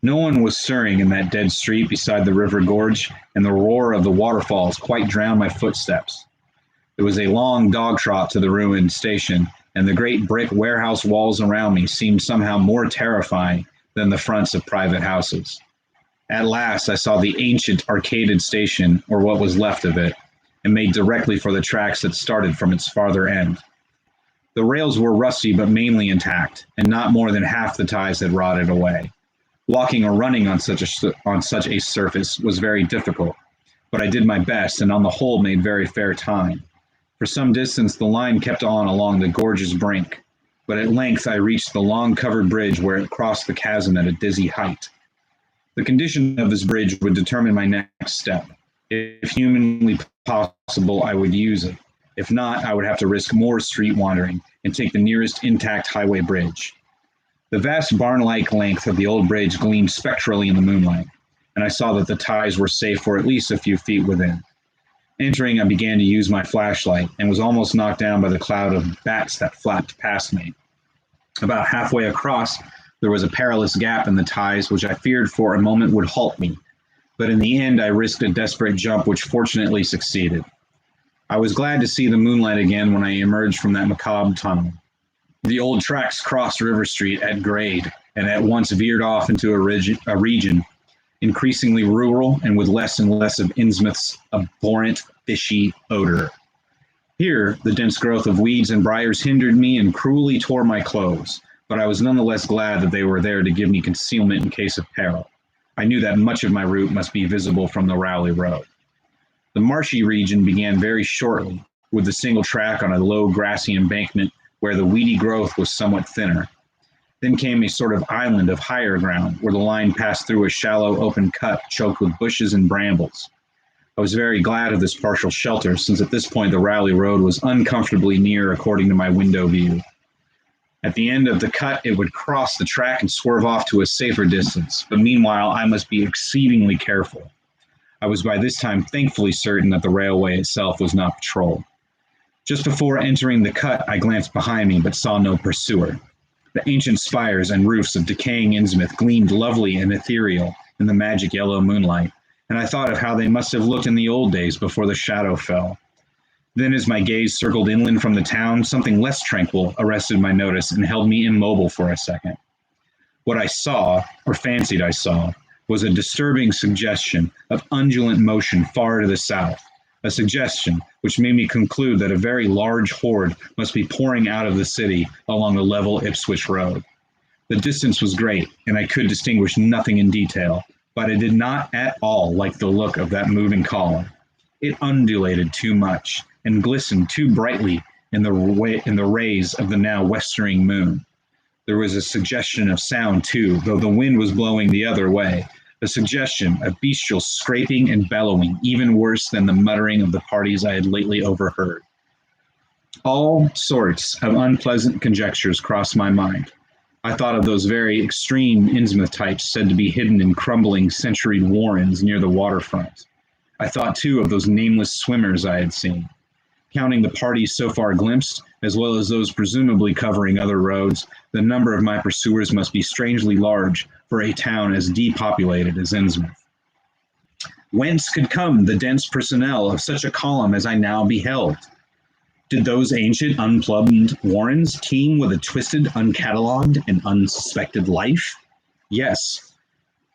[SPEAKER 1] No one was stirring in that dead street beside the river gorge, and the roar of the waterfalls quite drowned my footsteps. It was a long dog trot to the ruined station, and the great brick warehouse walls around me seemed somehow more terrifying than the fronts of private houses. At last I saw the ancient arcaded station, or what was left of it, and made directly for the tracks that started from its farther end. The rails were rusty but mainly intact, and not more than half the ties had rotted away. Walking or running on such a surface was very difficult, but I did my best and on the whole made very fair time. For some distance the line kept on along the gorge's brink, but at length I reached the long covered bridge where it crossed the chasm at a dizzy height. The condition of this bridge would determine my next step. If humanly possible, I would use it. If not, I would have to risk more street wandering and take the nearest intact highway bridge. The vast barn-like length of the old bridge gleamed spectrally in the moonlight, and I saw that the ties were safe for at least a few feet within. Entering, I began to use my flashlight and was almost knocked down by the cloud of bats that flapped past me. About halfway across, there was a perilous gap in the ties which I feared for a moment would halt me, but in the end I risked a desperate jump which fortunately succeeded. I was glad to see the moonlight again when I emerged from that macabre tunnel. The old tracks crossed River Street at grade and at once veered off into a region increasingly rural and with less and less of Innsmouth's abhorrent, fishy odor. Here, the dense growth of weeds and briars hindered me and cruelly tore my clothes, but I was nonetheless glad that they were there to give me concealment in case of peril. I knew that much of my route must be visible from the Rowley Road. The marshy region began very shortly, with a single track on a low grassy embankment where the weedy growth was somewhat thinner. Then came a sort of island of higher ground, where the line passed through a shallow open cut choked with bushes and brambles. I was very glad of this partial shelter, since at this point the Rowley Road was uncomfortably near according to my window view. At the end of the cut, it would cross the track and swerve off to a safer distance, but meanwhile I must be exceedingly careful. I was by this time thankfully certain that the railway itself was not patrolled. Just before entering the cut, I glanced behind me but saw no pursuer. The ancient spires and roofs of decaying Innsmouth gleamed lovely and ethereal in the magic yellow moonlight, and I thought of how they must have looked in the old days before the shadow fell. Then as my gaze circled inland from the town, something less tranquil arrested my notice and held me immobile for a second. What I saw, or fancied I saw, was a disturbing suggestion of undulant motion far to the south, a suggestion which made me conclude that a very large horde must be pouring out of the city along the level Ipswich Road. The distance was great, and I could distinguish nothing in detail, but I did not at all like the look of that moving column. It undulated too much, and glistened too brightly in the rays of the now westering moon. There was a suggestion of sound, too, though the wind was blowing the other way, a suggestion of bestial scraping and bellowing, even worse than the muttering of the parties I had lately overheard. All sorts of unpleasant conjectures crossed my mind. I thought of those very extreme Innsmouth types said to be hidden in crumbling, centuried warrens near the waterfront. I thought, too, of those nameless swimmers I had seen. Counting the parties so far glimpsed, as well as those presumably covering other roads, the number of my pursuers must be strangely large for a town as depopulated as Innsmouth. Whence could come the dense personnel of such a column as I now beheld? Did those ancient, unplumbed warrens teem with a twisted, uncatalogued, and unsuspected life? Yes.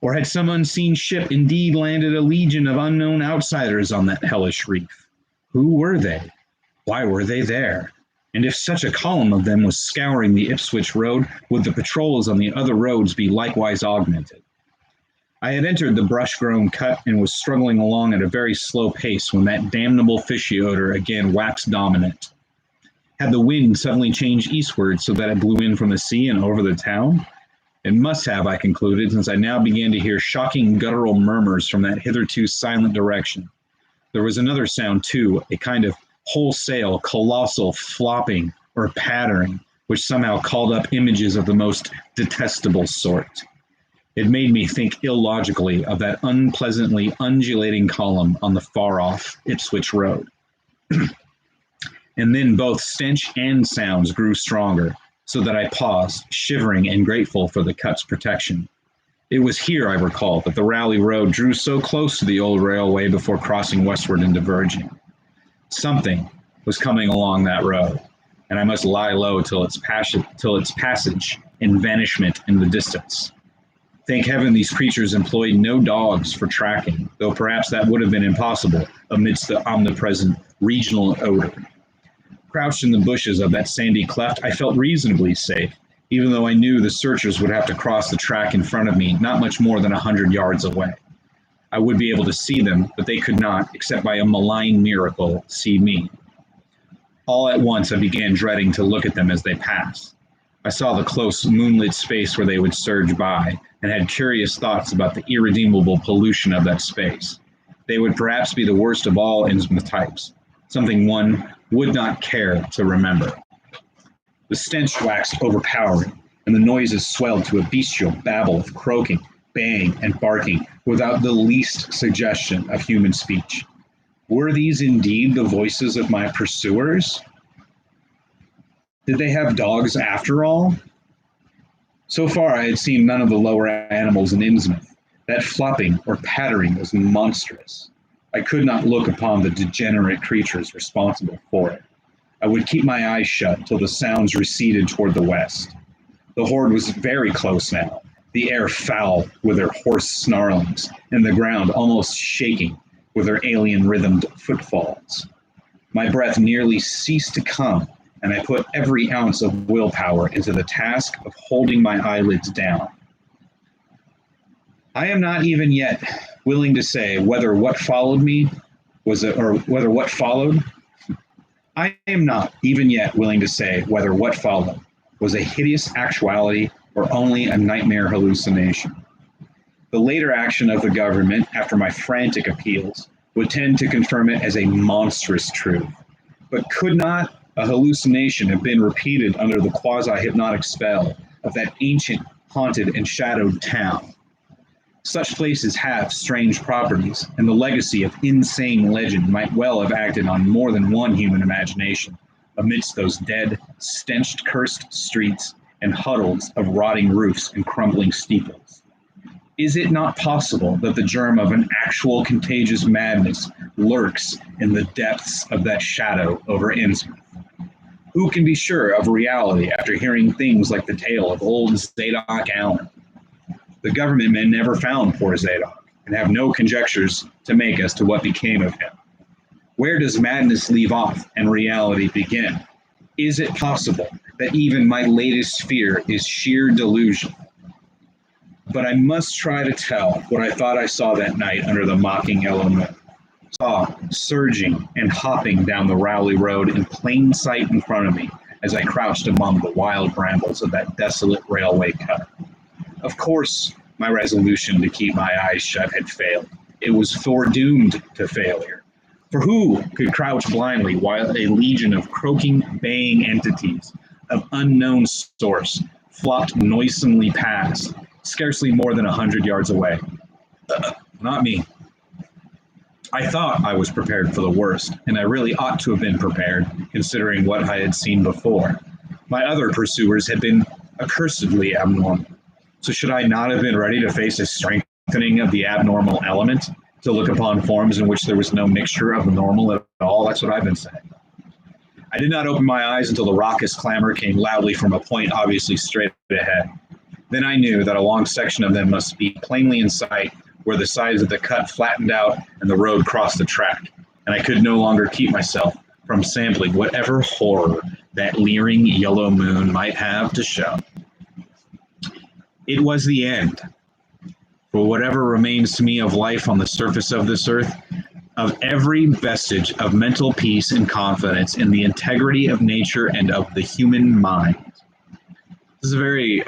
[SPEAKER 1] Or had some unseen ship indeed landed a legion of unknown outsiders on that hellish reef? Who were they? Why were they there? And if such a column of them was scouring the Ipswich road, would the patrols on the other roads be likewise augmented? I had entered the brush-grown cut and was struggling along at a very slow pace when that damnable fishy odor again waxed dominant. Had the wind suddenly changed eastward so that it blew in from the sea and over the town? It must have, I concluded, since I now began to hear shocking guttural murmurs from that hitherto silent direction. There was another sound, too, a kind of wholesale, colossal flopping or pattering, which somehow called up images of the most detestable sort. It made me think illogically of that unpleasantly undulating column on the far-off Ipswich road. And then both stench and sounds grew stronger, so that I paused, shivering and grateful for the cut's protection. It was here, I recall, that the Rowley Road drew so close to the old railway before crossing westward and diverging. Something was coming along that road, and I must lie low till its passage and vanishment in the distance. Thank heaven these creatures employed no dogs for tracking, though perhaps that would have been impossible amidst the omnipresent regional odor. Crouched in the bushes of that sandy cleft, I felt reasonably safe, even though I knew the searchers would have to cross the track in front of me not much more than 100 yards away. I would be able to see them, but they could not, except by a malign miracle, see me. All at once I began dreading to look at them as they passed. I saw the close moonlit space where they would surge by, and had curious thoughts about the irredeemable pollution of that space. They would perhaps be the worst of all Innsmouth types, something one would not care to remember. The stench waxed overpowering, and the noises swelled to a bestial babble of croaking, baying, and barking, without the least suggestion of human speech. Were these indeed the voices of my pursuers? Did they have dogs after all? So far I had seen none of the lower animals in Innsmouth. That flopping or pattering was monstrous. I could not look upon the degenerate creatures responsible for it. I would keep my eyes shut till the sounds receded toward the west. The horde was very close now, the air foul with their hoarse snarlings, and the ground almost shaking with their alien-rhythmed footfalls. My breath nearly ceased to come, and I put every ounce of willpower into the task of holding my eyelids down. I am not even yet willing to say whether what followed I am not even yet willing to say whether what followed was a hideous actuality or only a nightmare hallucination. The later action of the government, after my frantic appeals, would tend to confirm it as a monstrous truth. But could not a hallucination have been repeated under the quasi-hypnotic spell of that ancient, haunted, and shadowed town? Such places have strange properties, and the legacy of insane legend might well have acted on more than one human imagination amidst those dead, stench cursed streets and huddles of rotting roofs and crumbling steeples. Is it not possible that the germ of an actual contagious madness lurks in the depths of that shadow over Innsmouth? Who can be sure of reality after hearing things like the tale of old Zadok Allen? The government men never found poor Zadok, and have no conjectures to make as to what became of him. Where does madness leave off and reality begin? Is it possible that even my latest fear is sheer delusion? But I must try to tell what I thought I saw that night under the mocking yellow moon. Saw surging and hopping down the Rowley Road in plain sight in front of me as I crouched among the wild brambles of that desolate railway cut. Of course, my resolution to keep my eyes shut had failed. It was foredoomed to failure. For who could crouch blindly while a legion of croaking, baying entities of unknown source flopped noisomely past, scarcely more than 100 yards away? Not me. I thought I was prepared for the worst, and I really ought to have been prepared, considering what I had seen before. My other pursuers had been accursedly abnormal. So should I not have been ready to face a strengthening of the abnormal element, to look upon forms in which there was no mixture of the normal at all? That's what I've been saying. I did not open my eyes until the raucous clamor came loudly from a point obviously straight ahead. Then I knew that a long section of them must be plainly in sight, where the sides of the cut flattened out and the road crossed the track, and I could no longer keep myself from sampling whatever horror that leering yellow moon might have to show. It was the end. For whatever remains to me of life on the surface of this earth, of every vestige of mental peace and confidence in the integrity of nature and of the human mind. This is a very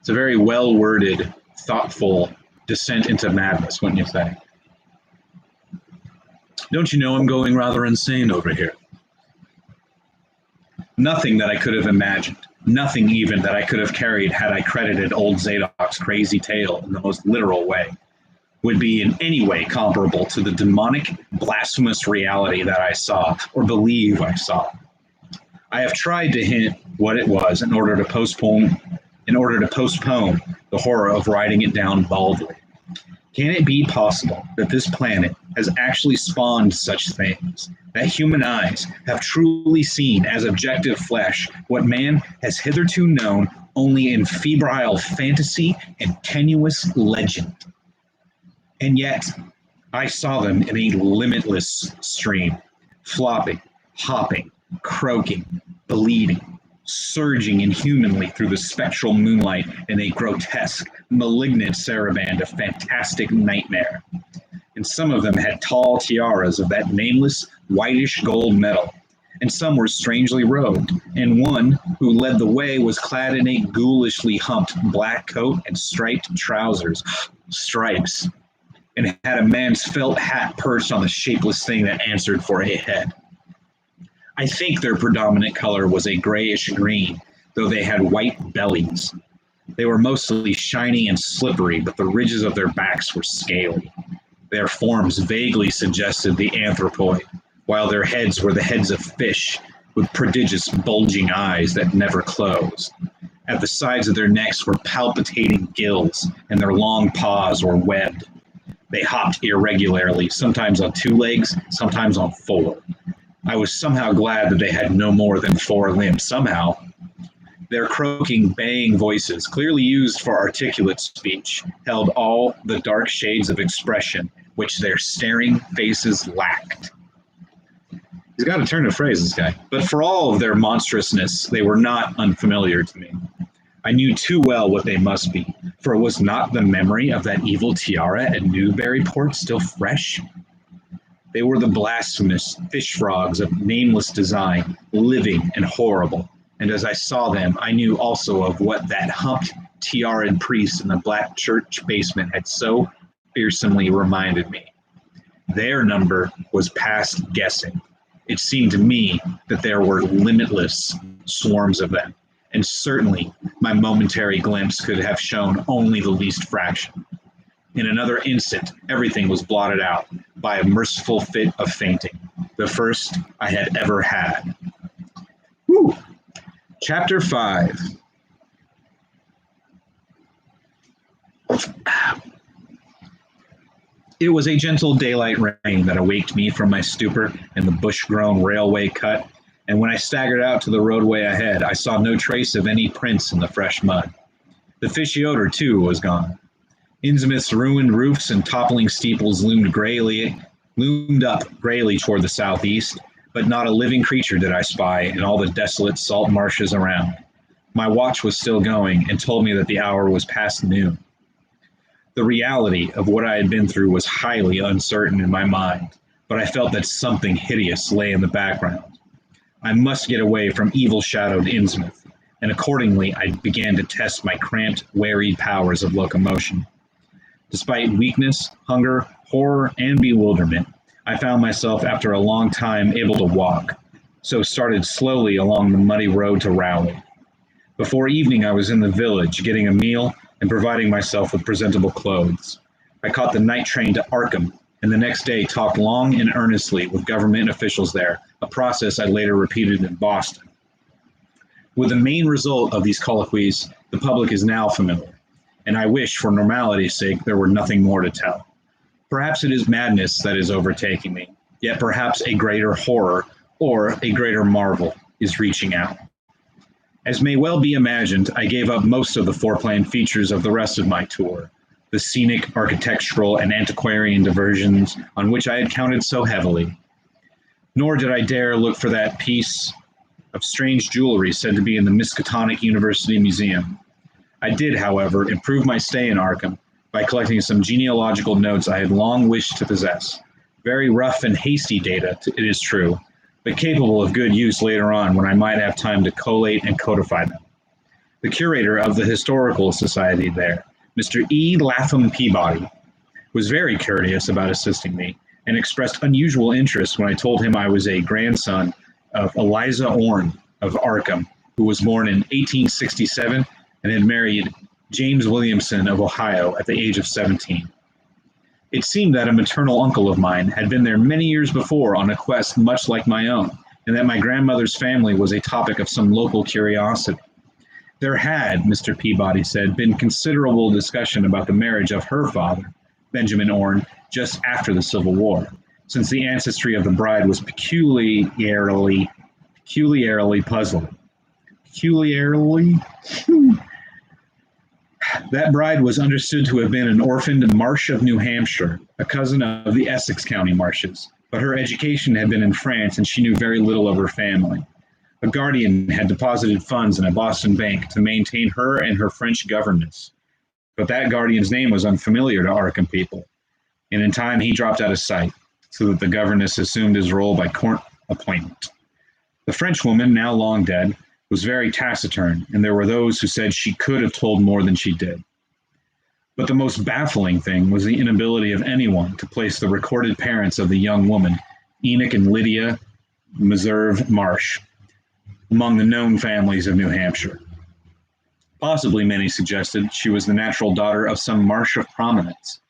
[SPEAKER 1] it's a very well-worded, thoughtful descent into madness, wouldn't you say? Don't you know I'm going rather insane over here? Nothing that I could have imagined, nothing even that I could have carried had I credited old Zadok's crazy tale in the most literal way, would be in any way comparable to the demonic, blasphemous reality that I saw, or believe I saw. I have tried to hint what it was in order to postpone the horror of writing it down baldly. Can it be possible that this planet has actually spawned such things, that human eyes have truly seen as objective flesh what man has hitherto known only in febrile fantasy and tenuous legend? And yet, I saw them in a limitless stream, flopping, hopping, croaking, bleeding, surging inhumanly through the spectral moonlight in a grotesque, malignant saraband of fantastic nightmare. And some of them had tall tiaras of that nameless, whitish gold metal, and some were strangely robed, and one who led the way was clad in a ghoulishly humped black coat and striped trousers, stripes, and had a man's felt hat perched on the shapeless thing that answered for a head. I think their predominant color was a grayish green, though they had white bellies. They were mostly shiny and slippery, but the ridges of their backs were scaly. Their forms vaguely suggested the anthropoid, while their heads were the heads of fish, with prodigious bulging eyes that never closed. At the sides of their necks were palpitating gills, and their long paws were webbed. They hopped irregularly, sometimes on 2 legs, sometimes on 4. I was somehow glad that they had no more than 4 limbs, somehow. Their croaking, baying voices, clearly used for articulate speech, held all the dark shades of expression which their staring faces lacked. He's got a turn of phrase, this guy. But for all of their monstrousness, they were not unfamiliar to me. I knew too well what they must be, for was not the memory of that evil tiara at Newburyport still fresh? They were the blasphemous fish frogs of nameless design, living and horrible. And as I saw them, I knew also of what that humped, tiaraed priest in the black church basement had so fearsomely reminded me. Their number was past guessing. It seemed to me that there were limitless swarms of them, and certainly my momentary glimpse could have shown only the least fraction. In another instant, everything was blotted out by a merciful fit of fainting, the first I had ever had. Whew. Chapter 5. It was a gentle daylight rain that awaked me from my stupor in the bush-grown railway cut, and when I staggered out to the roadway ahead, I saw no trace of any prints in the fresh mud. The fishy odor, too, was gone. Innsmouth's ruined roofs and toppling steeples loomed up grayly toward the southeast, but not a living creature did I spy in all the desolate salt marshes around. My watch was still going and told me that the hour was past noon. The reality of what I had been through was highly uncertain in my mind, but I felt that something hideous lay in the background. I must get away from evil-shadowed Innsmouth, and accordingly I began to test my cramped, wearied powers of locomotion. Despite weakness, hunger, horror, and bewilderment, I found myself after a long time able to walk, so started slowly along the muddy road to Rowley. Before evening I was in the village, getting a meal and providing myself with presentable clothes. I caught the night train to Arkham, and the next day talked long and earnestly with government officials there, a process I later repeated in Boston. With the main result of these colloquies, the public is now familiar, and I wish, for normality's sake, there were nothing more to tell. Perhaps it is madness that is overtaking me, yet perhaps a greater horror or a greater marvel is reaching out. As may well be imagined, I gave up most of the foreplanned features of the rest of my tour, the scenic, architectural, and antiquarian diversions on which I had counted so heavily. Nor did I dare look for that piece of strange jewelry said to be in the Miskatonic University Museum. I did, however, improve my stay in Arkham by collecting some genealogical notes I had long wished to possess. Very rough and hasty data, it is true, but capable of good use later on when I might have time to collate and codify them. The curator of the Historical Society there, Mr. E. Lapham Peabody, was very courteous about assisting me and expressed unusual interest when I told him I was a grandson of Eliza Orne of Arkham, who was born in 1867 and had married James Williamson of Ohio at the age of 17. It seemed that a maternal uncle of mine had been there many years before on a quest much like my own, and that my grandmother's family was a topic of some local curiosity. There had, Mr. Peabody said, been considerable discussion about the marriage of her father, Benjamin Orne, just after the Civil War, since the ancestry of the bride was peculiarly puzzling. That bride was understood to have been an orphaned Marsh of New Hampshire, a cousin of the Essex County Marshes, but her education had been in France and she knew very little of her family. A guardian had deposited funds in a Boston bank to maintain her and her French governess, but that guardian's name was unfamiliar to Arkham people, and in time he dropped out of sight, so that the governess assumed his role by court appointment. The Frenchwoman, now long dead, was very taciturn, and there were those who said she could have told more than she did. But the most baffling thing was the inability of anyone to place the recorded parents of the young woman, Enoch and Lydia Meserve Marsh, among the known families of New Hampshire. Possibly, many suggested, she was the natural daughter of some Marsh of prominence.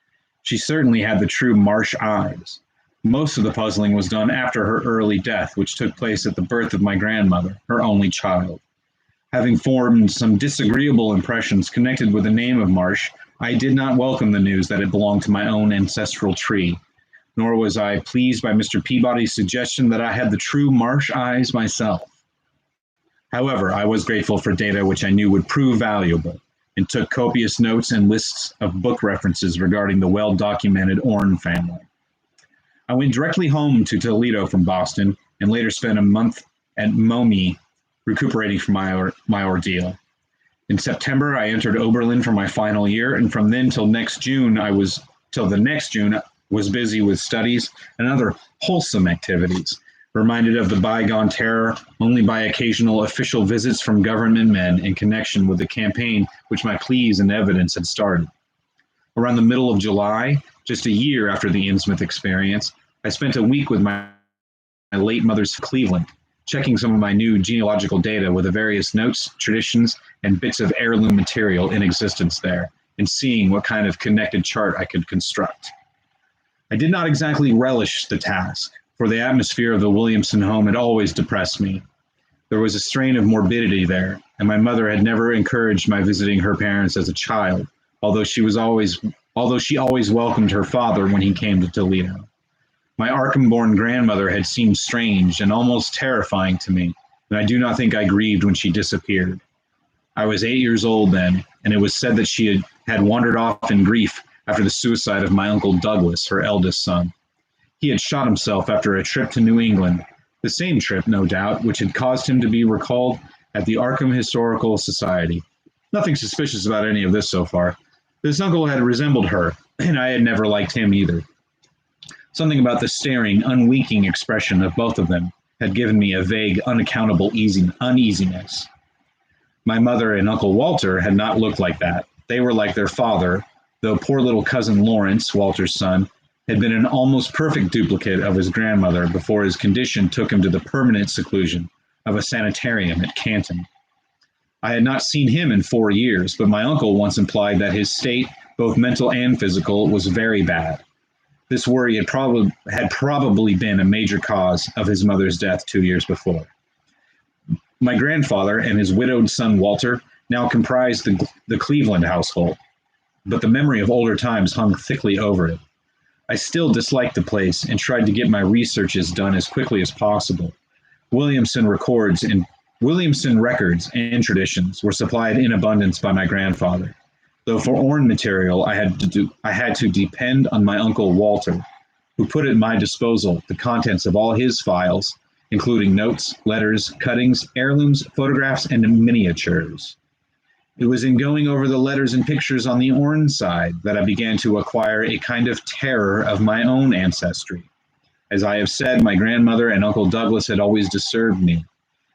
[SPEAKER 1] She certainly had the true Marsh eyes. Most of the puzzling was done after her early death, which took place at the birth of my grandmother, her only child. Having formed some disagreeable impressions connected with the name of Marsh, I did not welcome the news that it belonged to my own ancestral tree, nor was I pleased by Mr. Peabody's suggestion that I had the true Marsh eyes myself. However, I was grateful for data which I knew would prove valuable, and took copious notes and lists of book references regarding the well-documented Orne family. I went directly home to Toledo from Boston, and later spent a month at Momi recuperating from my ordeal. In September, I entered Oberlin for my final year, and from then till the next June, I was busy with studies and other wholesome activities, reminded of the bygone terror only by occasional official visits from government men in connection with the campaign which my pleas and evidence had started. Around the middle of July, just a year after the Innsmouth experience, I spent a week with my late mother's Cleveland, checking some of my new genealogical data with the various notes, traditions, and bits of heirloom material in existence there, and seeing what kind of connected chart I could construct. I did not exactly relish the task, for the atmosphere of the Williamson home had always depressed me. There was a strain of morbidity there, and my mother had never encouraged my visiting her parents as a child, although she always welcomed her father when he came to Toledo. My Arkham-born grandmother had seemed strange and almost terrifying to me, and I do not think I grieved when she disappeared. I was 8 years old then, and it was said that she had wandered off in grief after the suicide of my Uncle Douglas, her eldest son. He had shot himself after a trip to New England, the same trip, no doubt, which had caused him to be recalled at the Arkham Historical Society. Nothing suspicious about any of this so far. This uncle had resembled her, and I had never liked him either. Something about the staring, unwinking expression of both of them had given me a vague, unaccountable uneasiness. My mother and Uncle Walter had not looked like that. They were like their father, though poor little cousin Lawrence, Walter's son, had been an almost perfect duplicate of his grandmother before his condition took him to the permanent seclusion of a sanitarium at Canton. I had not seen him in 4 years, but my uncle once implied that his state, both mental and physical, was very bad. This worry had probably been a major cause of his mother's death 2 years before. My grandfather and his widowed son Walter now comprised the Cleveland household, but the memory of older times hung thickly over it. I still disliked the place and tried to get my researches done as quickly as possible. Williamson records in Williamson records and traditions were supplied in abundance by my grandfather, though for Orne material I had to depend on my uncle Walter, who put at my disposal the contents of all his files, including notes, letters, cuttings, heirlooms, photographs, and miniatures. It was in going over the letters and pictures on the Orne side that I began to acquire a kind of terror of my own ancestry. As I have said, my grandmother and Uncle Douglas had always disturbed me.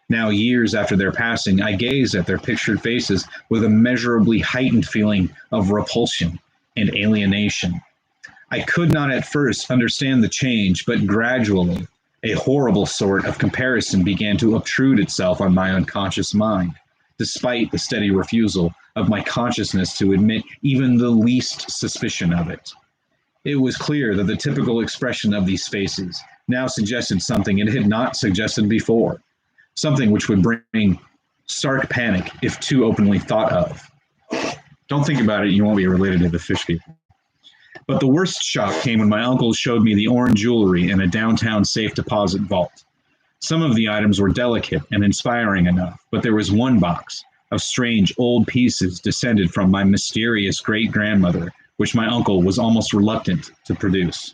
[SPEAKER 1] Now, years after their passing, I gaze at their pictured faces with a measurably heightened feeling of repulsion and alienation. I could not at first understand the change, but gradually a horrible sort of comparison began to obtrude itself on my unconscious mind, despite the steady refusal of my consciousness to admit even the least suspicion of it. It was clear that the typical expression of these faces now suggested something it had not suggested before, something which would bring stark panic if too openly thought of. Don't think about it, you won't be related to the fish people. But the worst shock came when my uncle showed me the orange jewelry in a downtown safe deposit vault. Some of the items were delicate and inspiring enough, but there was one box of strange old pieces descended from my mysterious great-grandmother, which my uncle was almost reluctant to produce.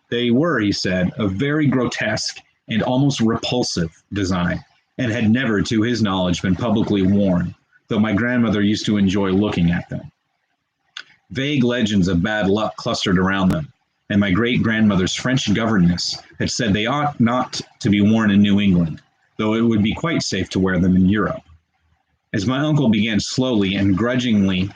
[SPEAKER 1] They were, he said, a very grotesque and almost repulsive design, and had never, to his knowledge, been publicly worn, though my grandmother used to enjoy looking at them. Vague legends of bad luck clustered around them, and my great-grandmother's French governess had said they ought not to be worn in New England, though it would be quite safe to wear them in Europe. As my uncle began slowly and grudgingly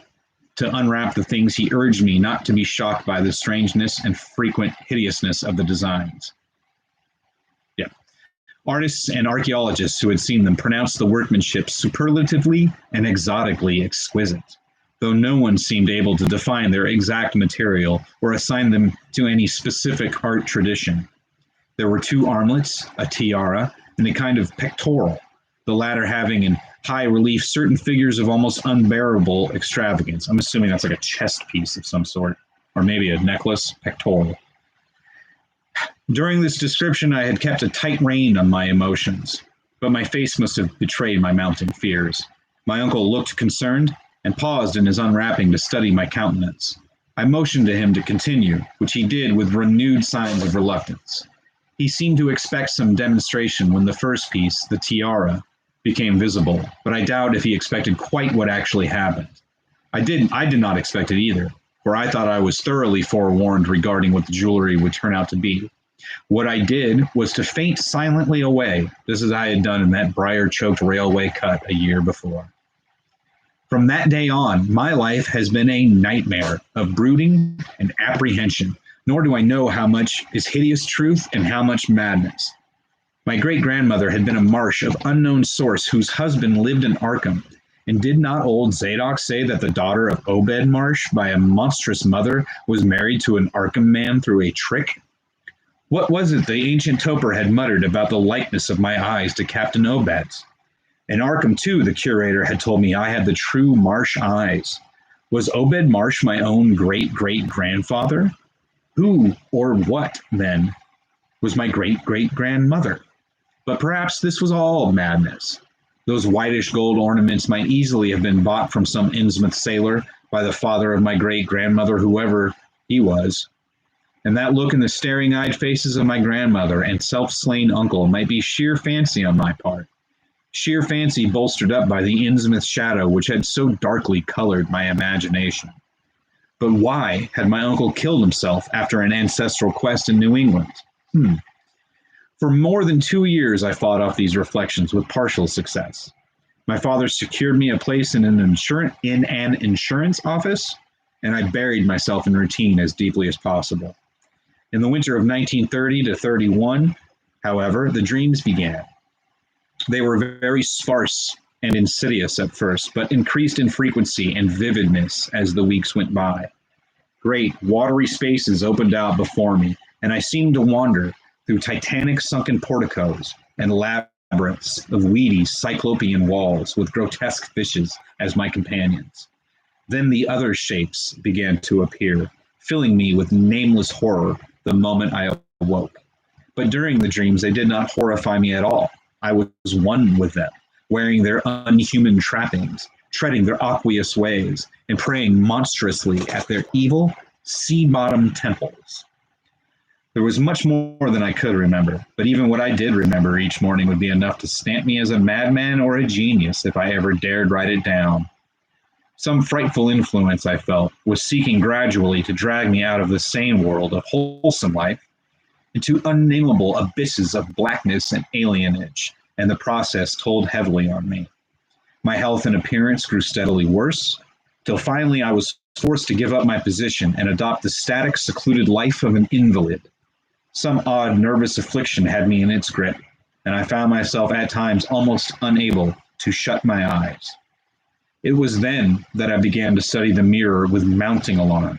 [SPEAKER 1] to unwrap the things, he urged me not to be shocked by the strangeness and frequent hideousness of the designs. Artists and archaeologists who had seen them pronounced the workmanship superlatively and exotically exquisite, though no one seemed able to define their exact material or assign them to any specific art tradition. There were 2 armlets, a tiara, and a kind of pectoral, the latter having in high relief certain figures of almost unbearable extravagance. I'm assuming that's like a chest piece of some sort, or maybe a necklace, pectoral. During this description, I had kept a tight rein on my emotions, but my face must have betrayed my mounting fears. My uncle looked concerned and paused in his unwrapping to study my countenance. I motioned to him to continue, which he did with renewed signs of reluctance. He seemed to expect some demonstration when the first piece, the tiara, became visible, but I doubt if he expected quite what actually happened. I did not expect it either, for I thought I was thoroughly forewarned regarding what the jewelry would turn out to be. What I did was to faint silently away, just as I had done in that briar-choked railway cut a year before. From that day on, my life has been a nightmare of brooding and apprehension, nor do I know how much is hideous truth and how much madness. My great-grandmother had been a Marsh of unknown source whose husband lived in Arkham, and did not old Zadok say that the daughter of Obed Marsh by a monstrous mother was married to an Arkham man through a trick? What was it the ancient toper had muttered about the likeness of my eyes to Captain Obed's? In Arkham, too, the curator had told me I had the true Marsh eyes. Was Obed Marsh my own great-great-grandfather? Who or what, then, was my great-great-grandmother? But perhaps this was all madness. Those whitish gold ornaments might easily have been bought from some Innsmouth sailor by the father of my great-grandmother, whoever he was. And that look in the staring-eyed faces of my grandmother and self-slain uncle might be sheer fancy on my part. Sheer fancy bolstered up by the Innsmouth shadow which had so darkly colored my imagination. But why had my uncle killed himself after an ancestral quest in New England? For more than 2 years I fought off these reflections with partial success. My father secured me a place in an insurance office, and I buried myself in routine as deeply as possible. In the winter of 1930 to 31, however, the dreams began. They were very sparse and insidious at first, but increased in frequency and vividness as the weeks went by. Great, watery spaces opened out before me, and I seemed to wander through titanic sunken porticos and labyrinths of weedy cyclopean walls with grotesque fishes as my companions. Then the other shapes began to appear, filling me with nameless horror the moment I awoke. But during the dreams, they did not horrify me at all. I was one with them, wearing their unhuman trappings, treading their aqueous ways, and praying monstrously at their evil, sea-bottom temples. There was much more than I could remember, but even what I did remember each morning would be enough to stamp me as a madman or a genius if I ever dared write it down. Some frightful influence, I felt, was seeking gradually to drag me out of the sane world of wholesome life into unnameable abysses of blackness and alienage, and the process told heavily on me. My health and appearance grew steadily worse, till finally I was forced to give up my position and adopt the static, secluded life of an invalid. Some odd nervous affliction had me in its grip, and I found myself at times almost unable to shut my eyes. It was then that I began to study the mirror with mounting alarm.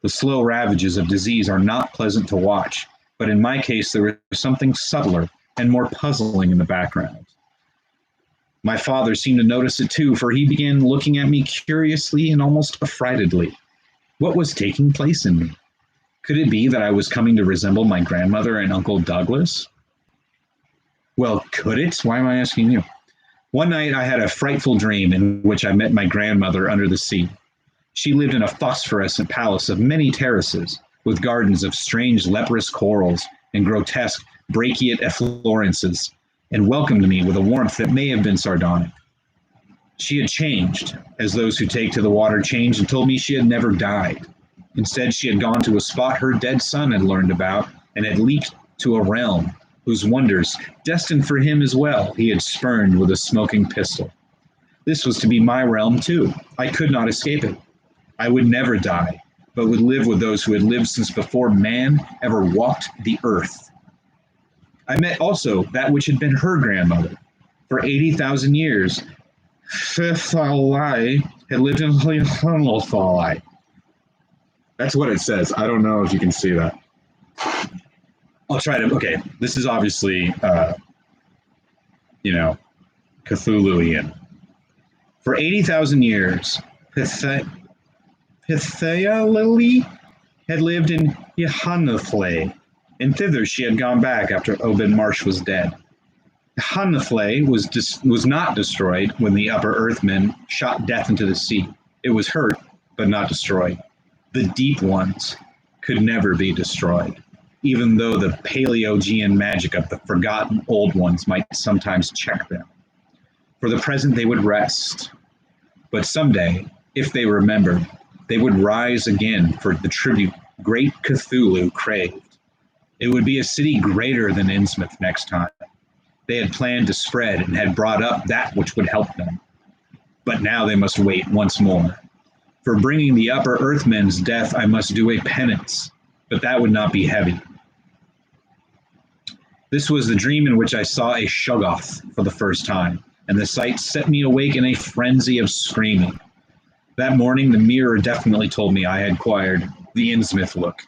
[SPEAKER 1] The slow ravages of disease are not pleasant to watch, but in my case there was something subtler and more puzzling in the background. My father seemed to notice it too, for he began looking at me curiously and almost affrightedly. What was taking place in me? Could it be that I was coming to resemble my grandmother and Uncle Douglas? Well, could it? Why am I asking you? One night I had a frightful dream in which I met my grandmother under the sea. She lived in a phosphorescent palace of many terraces, with gardens of strange leprous corals and grotesque brachiate efflorescences, and welcomed me with a warmth that may have been sardonic. She had changed, as those who take to the water change, and told me she had never died. Instead, she had gone to a spot her dead son had learned about, and had leaped to a realm whose wonders, destined for him as well, he had spurned with a smoking pistol. This was to be my realm too. I could not escape it. I would never die, but would live with those who had lived since before man ever walked the earth. I met also that which had been her grandmother. For 80,000 years, Fithalai had lived in Hunlothalai. That's what it says. I don't know if you can see that. I'll try to. Okay, this is obviously, Cthulhuian. For 80,000 years, Pythialili had lived in Yahanathle, and thither she had gone back after Obed Marsh was dead. Yahanathle was not destroyed when the upper earthmen shot death into the sea. It was hurt, but not destroyed. The deep ones could never be destroyed, even though the Paleogean magic of the forgotten old ones might sometimes check them. For the present they would rest, but someday, if they remembered, they would rise again for the tribute great Cthulhu craved. It would be a city greater than Innsmouth next time. They had planned to spread and had brought up that which would help them. But now they must wait once more. For bringing the upper earthmen's death, I must do a penance, but that would not be heavy. This was the dream in which I saw a Shoggoth for the first time, and the sight set me awake in a frenzy of screaming. That morning, the mirror definitely told me I had acquired the Innsmouth look.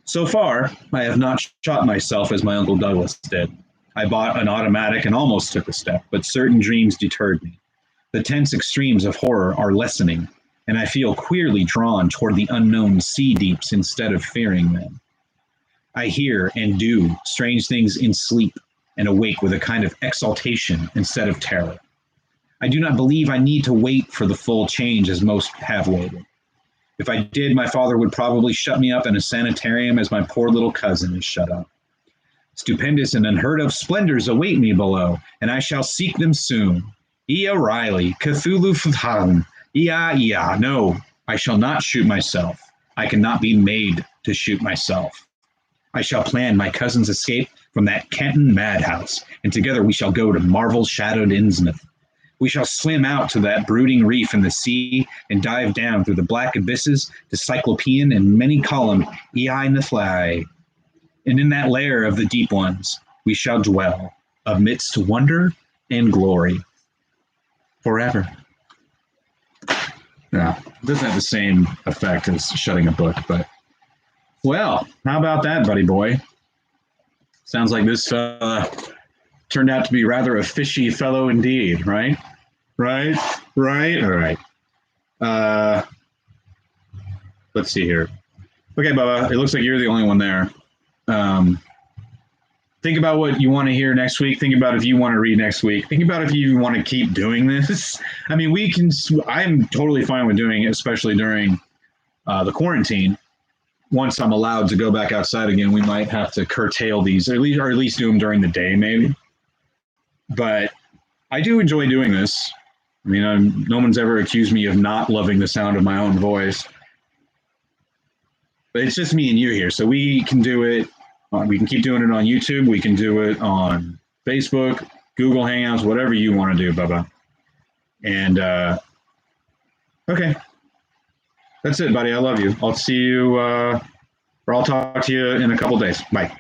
[SPEAKER 1] So far, I have not shot myself as my Uncle Douglas did. I bought an automatic and almost took a step, but certain dreams deterred me. The tense extremes of horror are lessening, and I feel queerly drawn toward the unknown sea deeps instead of fearing them. I hear and do strange things in sleep and awake with a kind of exaltation instead of terror. I do not believe I need to wait for the full change as most have waited. If I did, my father would probably shut me up in a sanitarium as my poor little cousin is shut up. Stupendous and unheard of splendors await me below, and I shall seek them soon. Ia Riley, Cthulhu Futhan, Ia. No, I shall not shoot myself. I cannot be made to shoot myself. I shall plan my cousin's escape from that Canton madhouse, and together we shall go to marvel-shadowed Innsmouth. We shall swim out to that brooding reef in the sea and dive down through the black abysses to Cyclopean and many-columned Ei Niflai. And in that lair of the deep ones we shall dwell, amidst wonder and glory. Forever. Yeah, it doesn't have the same effect as shutting a book, but well, how about that, buddy boy? Sounds like this turned out to be rather a fishy fellow indeed, right? Right? All right. Let's see here. Okay, Bubba, it looks like you're the only one there. think about what you want to hear next week. Think about if you want to read next week. Think about if you want to keep doing this. I mean, we can. I'm totally fine with doing it, especially during the quarantine. Once I'm allowed to go back outside again, we might have to curtail these, or at least do them during the day, maybe. But I do enjoy doing this. I mean, no one's ever accused me of not loving the sound of my own voice. But it's just me and you here, so we can do it. We can keep doing it on YouTube. We can do it on Facebook, Google Hangouts, whatever you want to do, Bubba. And okay, that's it, buddy. I love you. I'll see you, or I'll talk to you in a couple days. Bye.